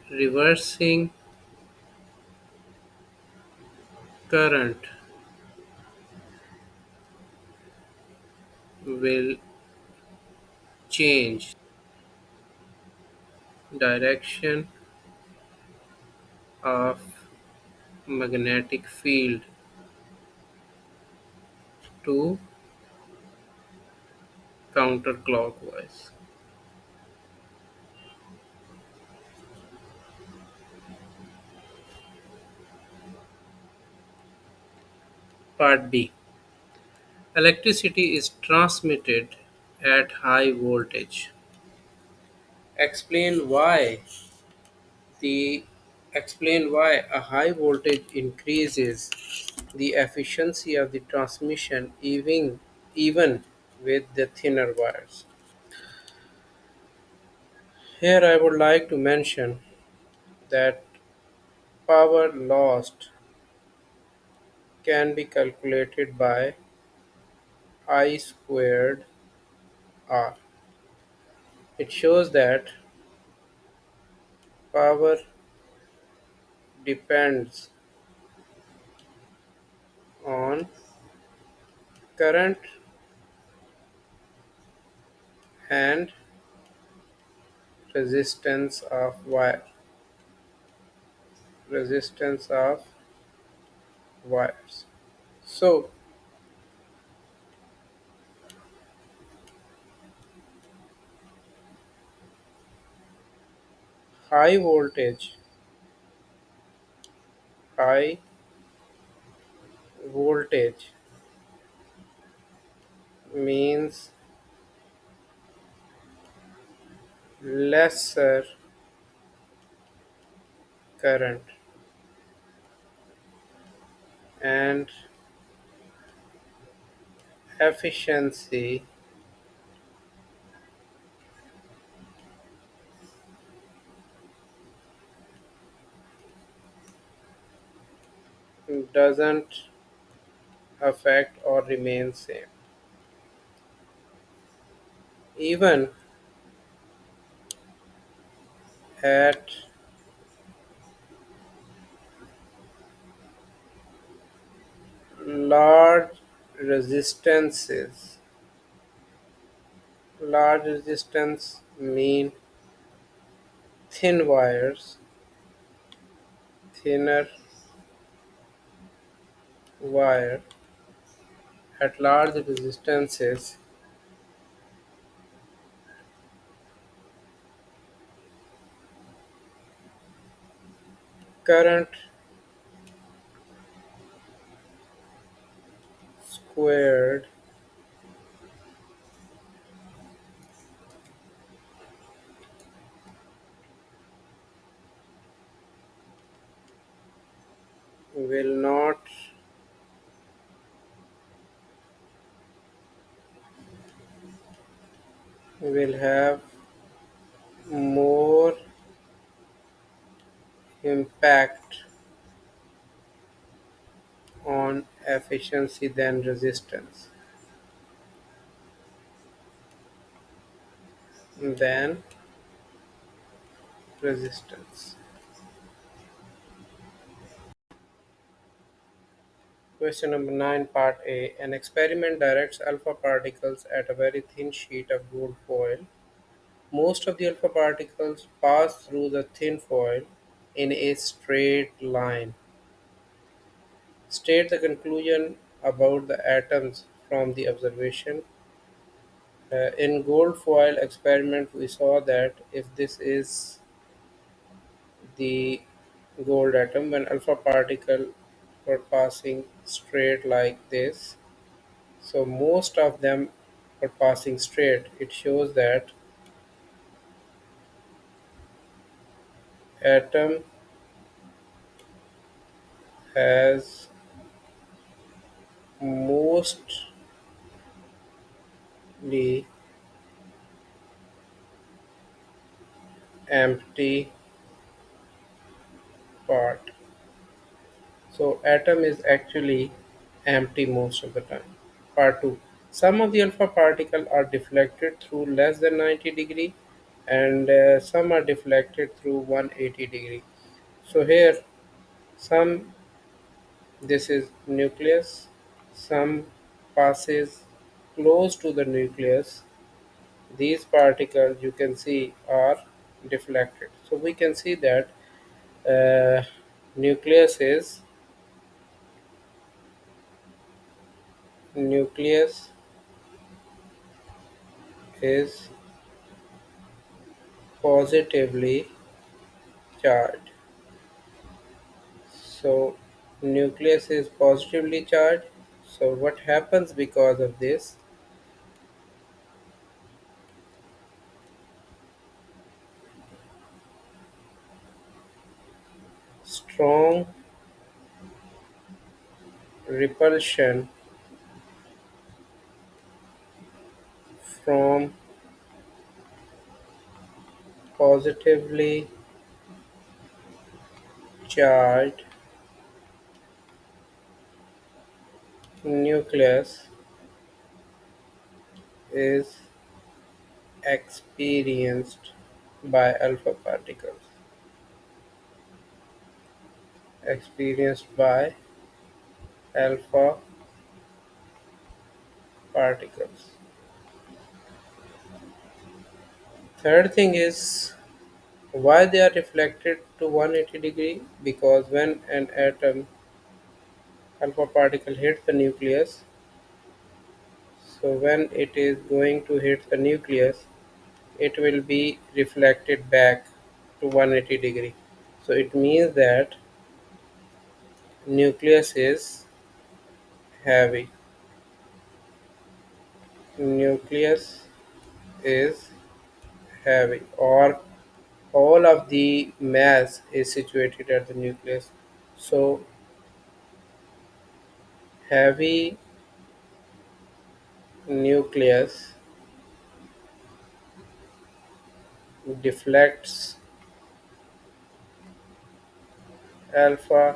reversing current will change direction of magnetic field to counterclockwise. Part B. Electricity is transmitted at high voltage. Explain why the explain why a high voltage increases the efficiency of the transmission even with the thinner wires. Here I would like to mention that power lost can be calculated by I squared R. It shows that power depends on current and resistance of wire resistance of wires. So high high voltage means lesser current, and efficiency doesn't affect or remain same. Even at large resistances, large resistance mean thin wires, thinner wire at large resistances, current squared will not will have more impact on efficiency than resistance. Question number 9, Part A. An experiment directs alpha particles at a very thin sheet of gold foil. Most of the alpha particles pass through the thin foil in a straight line. State the conclusion about the atoms from the observation. In gold foil experiment, we saw that if this is the gold atom, when alpha particle were passing straight like this, so most of them are passing straight. It shows that atom has mostly empty part. So atom is actually empty most of the time. Part 2. Some of the alpha particles are deflected through less than 90 degree, and some are deflected through 180 degree. So here some, this is nucleus, some passes close to the nucleus. These particles you can see are deflected. So we can see that uh, nucleus is nucleus is positively charged. So nucleus is positively charged. So what happens because of this? Strong repulsion from positively charged nucleus is experienced by alpha particles. Experienced by alpha particles. Third thing is why they are reflected to 180 degree, because when an atom alpha particle hits the nucleus, so when it is going to hit the nucleus, it will be reflected back to 180 degree. So it means that nucleus is heavy. Nucleus is heavy, or all of the mass is situated at the nucleus. So heavy nucleus deflects alpha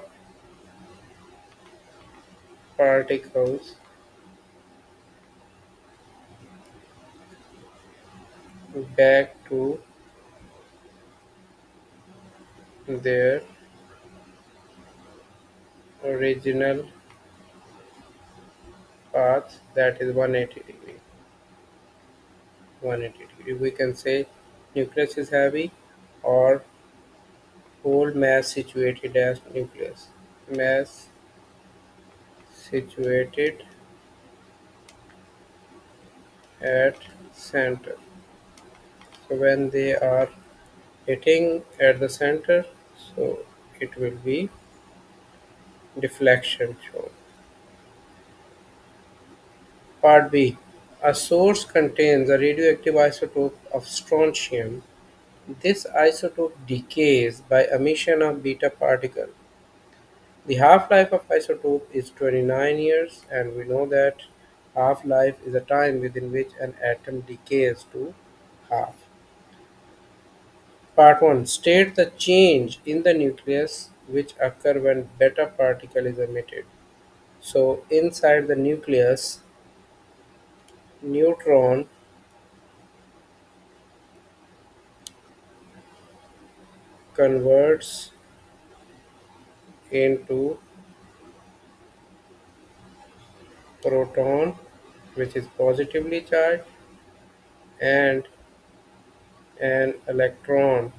particles back to their original path, that is 180 degree. 180 degree. We can say nucleus is heavy, or whole mass situated as nucleus. Mass situated at center. So when they are hitting at the center, so it will be deflection shown. Part B. A source contains a radioactive isotope of strontium. This isotope decays by emission of beta particle. The half-life of isotope is 29 years, and we know that half-life is a time within which an atom decays to half. Part 1. State the change in the nucleus which occur when beta particle is emitted. So inside the nucleus, neutron converts into proton, which is positively charged, and an electron,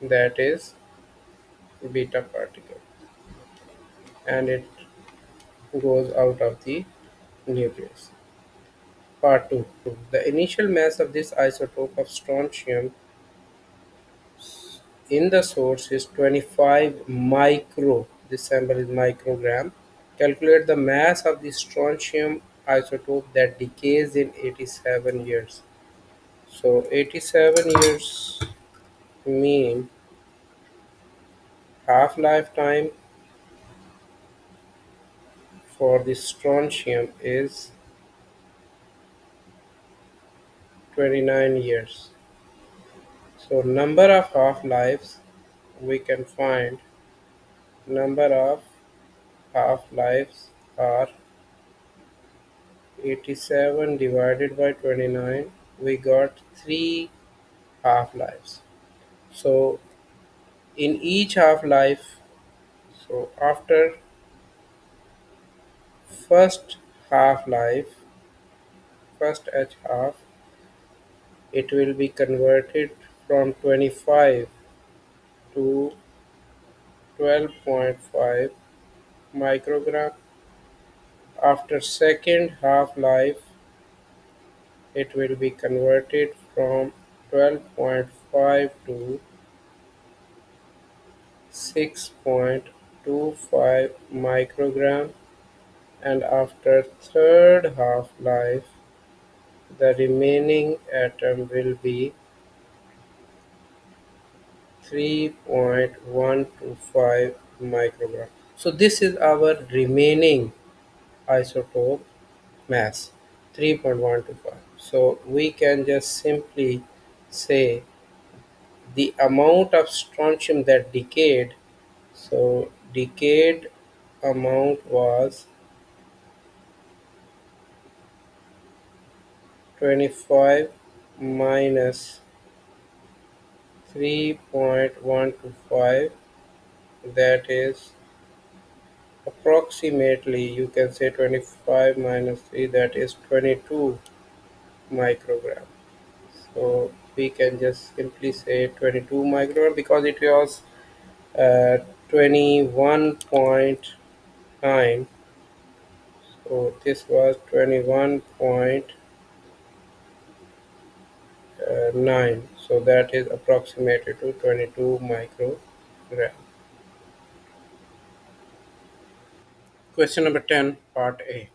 that is beta particle, and it goes out of the nucleus. Part 2. The initial mass of this isotope of strontium in the source is 25 micro. This symbol is microgram. Calculate the mass of the strontium isotope that decays in 87 years. So 87 years mean half lifetime for the strontium is 29 years. So number of half-lives, we can find number of half-lives are 87 divided by 29. We got 3 half-lives. So in each half-life, so after first half-life, first H half, it will be converted from 25 to 12.5 microgram. After second half-life, it will be converted from 12.5 to 6.25 microgram, and after third half-life, the remaining atom will be 3.125 microgram. So this is our remaining isotope mass, 3.125. So we can just simply say the amount of strontium that decayed. So decayed amount was 25 minus 3.125, that is approximately, you can say 25 minus 3, that is 22 microgram. So we can just simply say 22 microgram because it was 21.9. So this was 21.9. So that is approximated to 22 microgram. Question number 10, part A.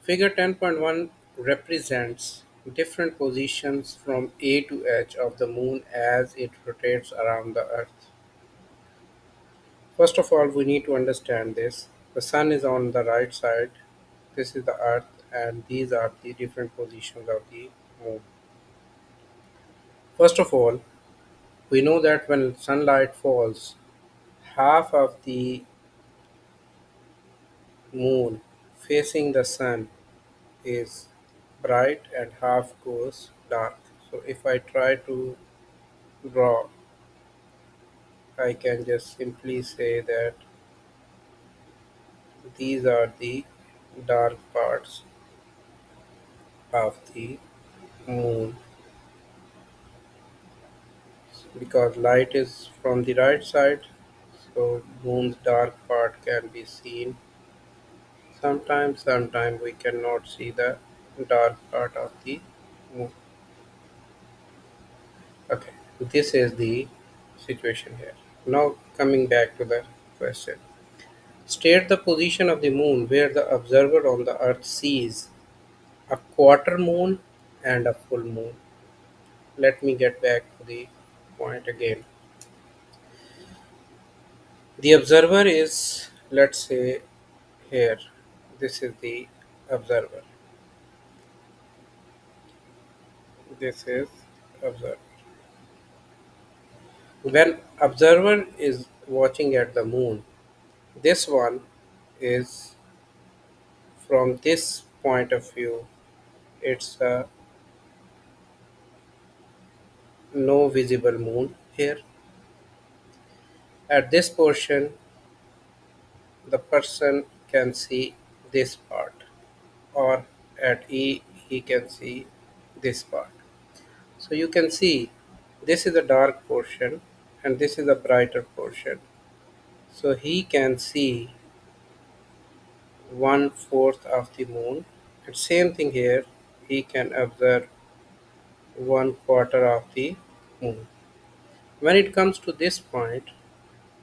Figure 10.1 represents different positions from A to H of the moon as it rotates around the earth. First of all, we need to understand this. The sun is on the right side, this is the earth, and these are the different positions of the moon. First of all, we know that when sunlight falls, half of the moon facing the sun is bright and half goes dark. So if I try to draw, I can just simply say that these are the dark parts of the moon because light is from the right side, so moon's dark part can be seen. Sometimes we cannot see the dark part of the moon. Okay, this is the situation here. Now coming back to the question. State the position of the moon where the observer on the earth sees a quarter moon and a full moon. Let me get back to the point again. The observer is, let's say, here. This is the observer. This is observer. When observer is watching at the moon, this one is from this point of view. It's a no visible moon here. At this portion, the person can see this part, or at E, he can see this part. So you can see this is a dark portion and this is a brighter portion. So he can see 1/4 of the moon. And same thing here, he can observe 1/4 of the moon. When it comes to this point,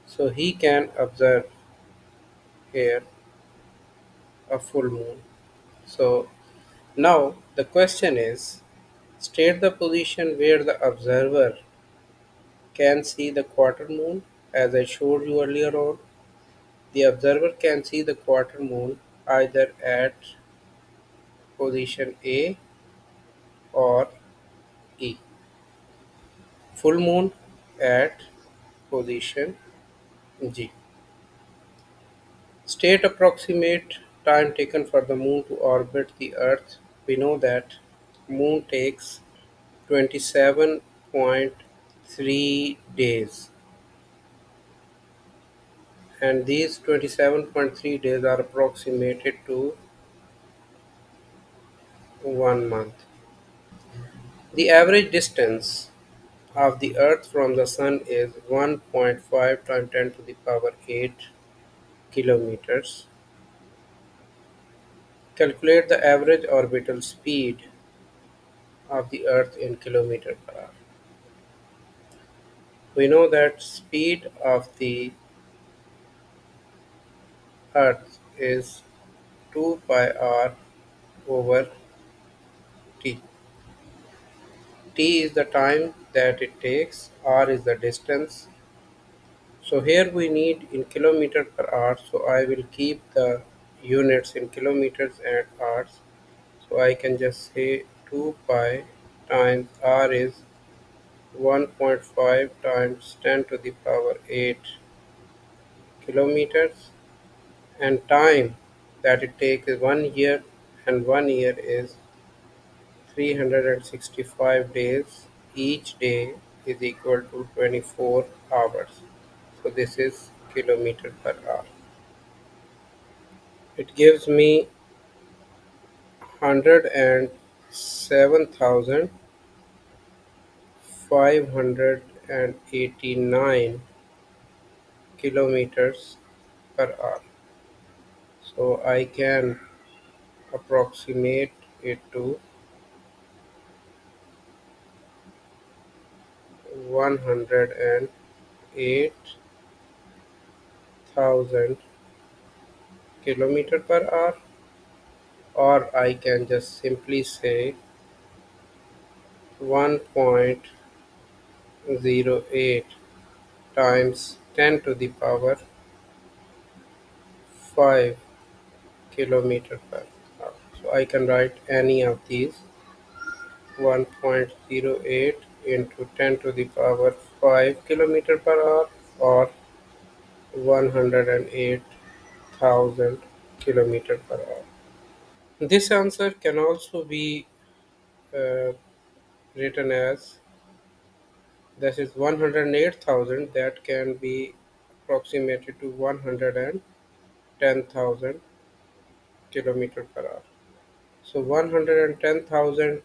so he can observe here a full moon. So now the question is, state the position where the observer can see the quarter moon. As I showed you earlier on, the observer can see the quarter moon either at position A or E. Full moon at position G. State approximate time taken for the moon to orbit the earth. We know that moon takes 27.3 days, and these 27.3 days are approximated to 1 month. The average distance of the earth from the sun is 1.5 times 10 to the power 8 kilometers. Calculate the average orbital speed of the earth in kilometer per hour. We know that speed of the earth is 2 pi r over t. T is the time that it takes, r is the distance. So here we need in kilometer per hour, so I will keep the units in kilometers and hours. So I can just say 2 pi times r is 1.5 times 10 to the power 8 kilometers, and time that it takes is 1 year, and 1 year is 365 days. Each day is equal to 24 hours. So this is kilometer per hour. It gives me 107,589 kilometers per hour. So I can approximate it to 108,000 kilometer per hour, or I can just simply say 1.08 times 10 to the power 5 kilometer per hour. So I can write any of these: 1.08 into 10 to the power 5 kilometer per hour, or 108,000 kilometer per hour. This answer can also be uh, written as, this is 108,000, that can be approximated to 110,000 kilometer per hour. So 110,000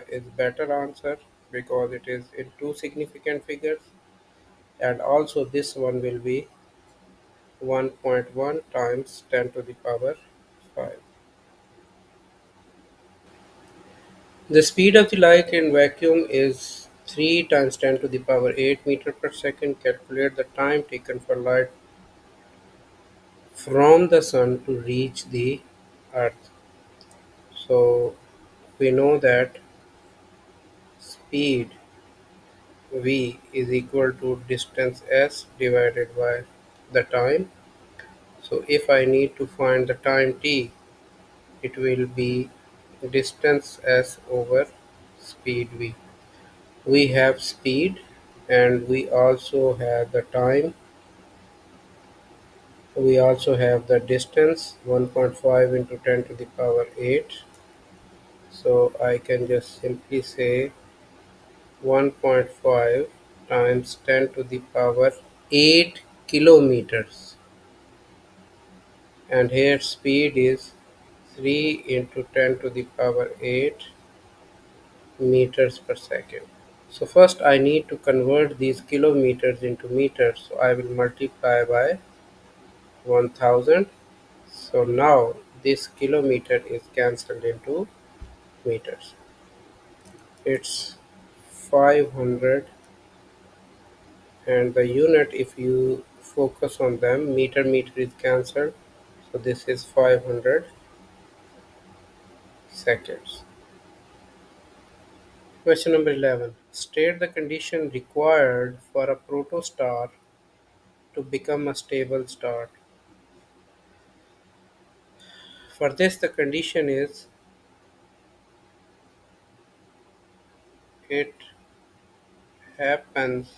is better answer because it is in two significant figures, and also this one will be 1.1 times 10 to the power 5. The speed of the light in vacuum is 3 times 10 to the power 8 meter per second. Calculate the time taken for light from the sun to reach the earth. So we know that speed v is equal to distance s divided by the time. So if I need to find the time t, it will be distance s over speed v. We have speed and we also have the time. We also have the distance, 1.5 into 10 to the power 8. So I can just simply say 1.5 times 10 to the power 8 kilometers, and here speed is 3 into 10 to the power 8 meters per second. So first I need to convert these kilometers into meters, so I will multiply by 1000. So now this kilometer is cancelled into meters. It's 500, and the unit, if you focus on them, meter is cancelled. So this is 500 seconds. Question number 11. State the condition required for a protostar to become a stable star. For this, the condition is it happens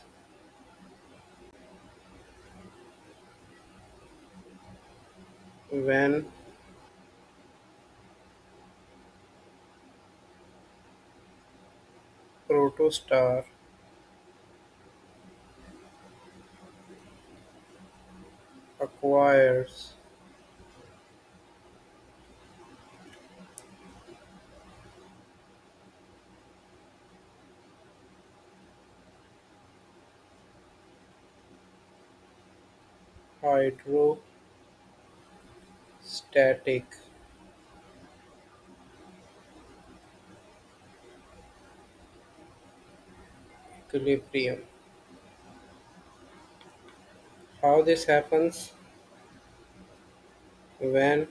when protostar acquires hydrostatic equilibrium. How this happens? When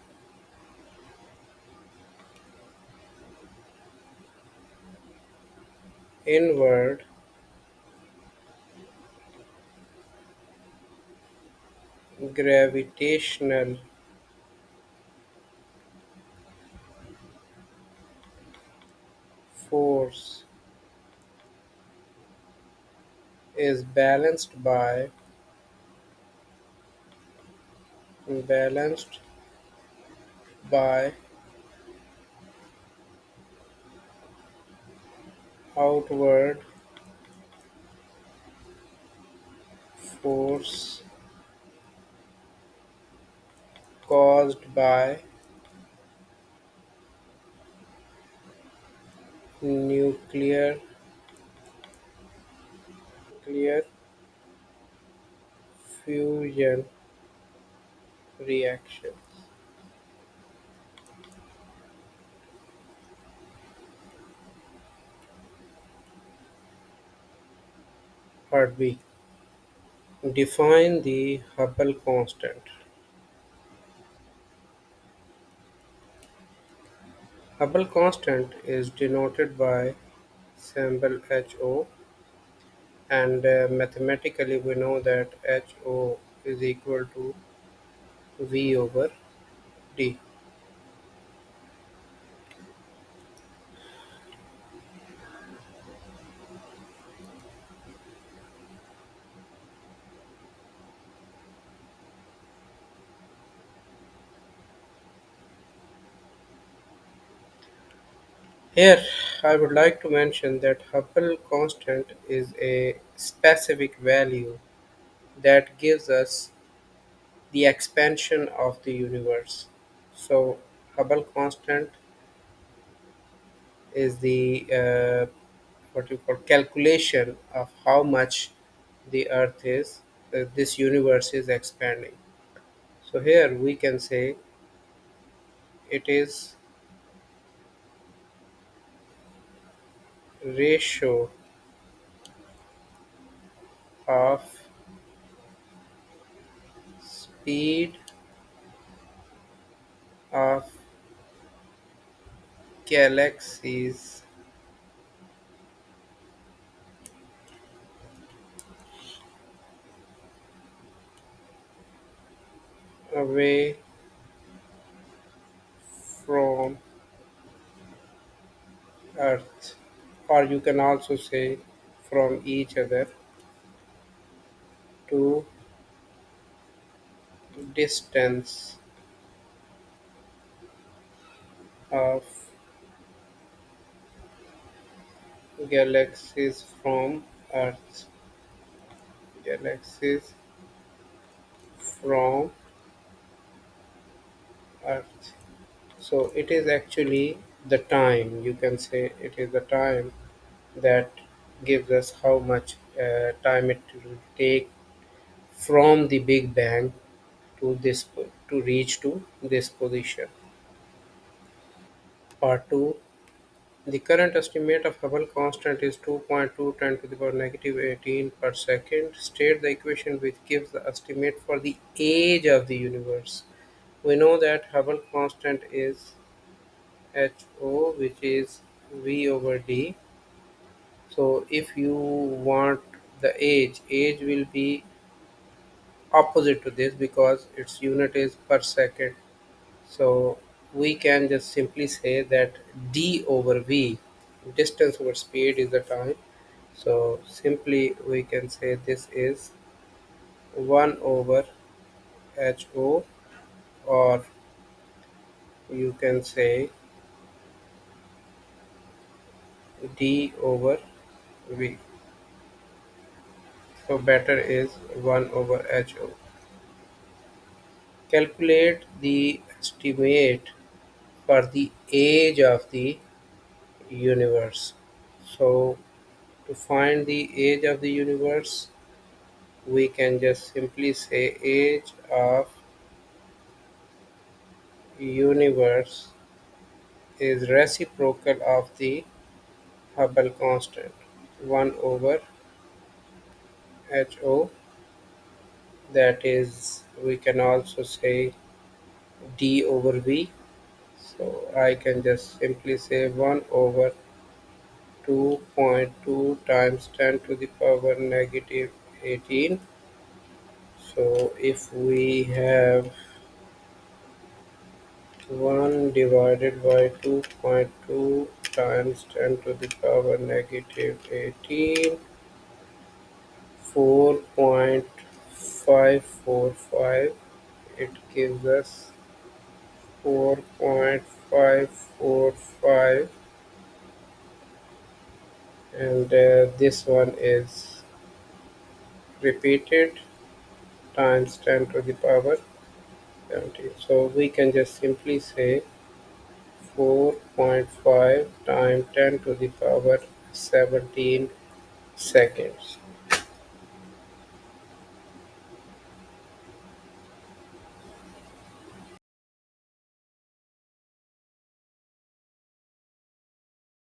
inward gravitational force is balanced by outward force caused by nuclear nuclear fusion reactions. Part B. Define the Hubble constant. Hubble constant is denoted by symbol HO, and mathematically we know that HO is equal to V over D. Here, I would like to mention that Hubble constant is a specific value that gives us the expansion of the universe. So, Hubble constant is the what you call calculation of how much the Earth is, this universe is expanding. So here we can say it is ratio of speed of galaxies away from Earth, or you can also say from each other, to distance of galaxies from Earth. Galaxies from Earth. So it is actually the time, you can say it is the time that gives us how much time it will take from the Big Bang to to reach to this position. Part 2. The current estimate of Hubble constant is 2.2 10 to the power negative 18 per second. State the equation which gives the estimate for the age of the universe. We know that Hubble constant is HO, which is V over D. So if you want the age will be opposite to this because its unit is per second. So we can just simply say that d over v, distance over speed, is the time. So simply we can say this is 1 over HO, or you can say D over V. So better is 1 over HO. Calculate the estimate for the age of the universe. So to find the age of the universe, we can just simply say age of universe is reciprocal of the Hubble constant, 1 over Ho. That is, we can also say D over V. So I can just simply say 1 over 2.2 times 10 to the power negative 18. So if we have 1 divided by 2.2 times 10 to the power negative 18, 4.545, it gives us 4.545, and this one is repeated times 10 to the power 17. So we can just simply say 4.5 times 10 to the power 17 seconds.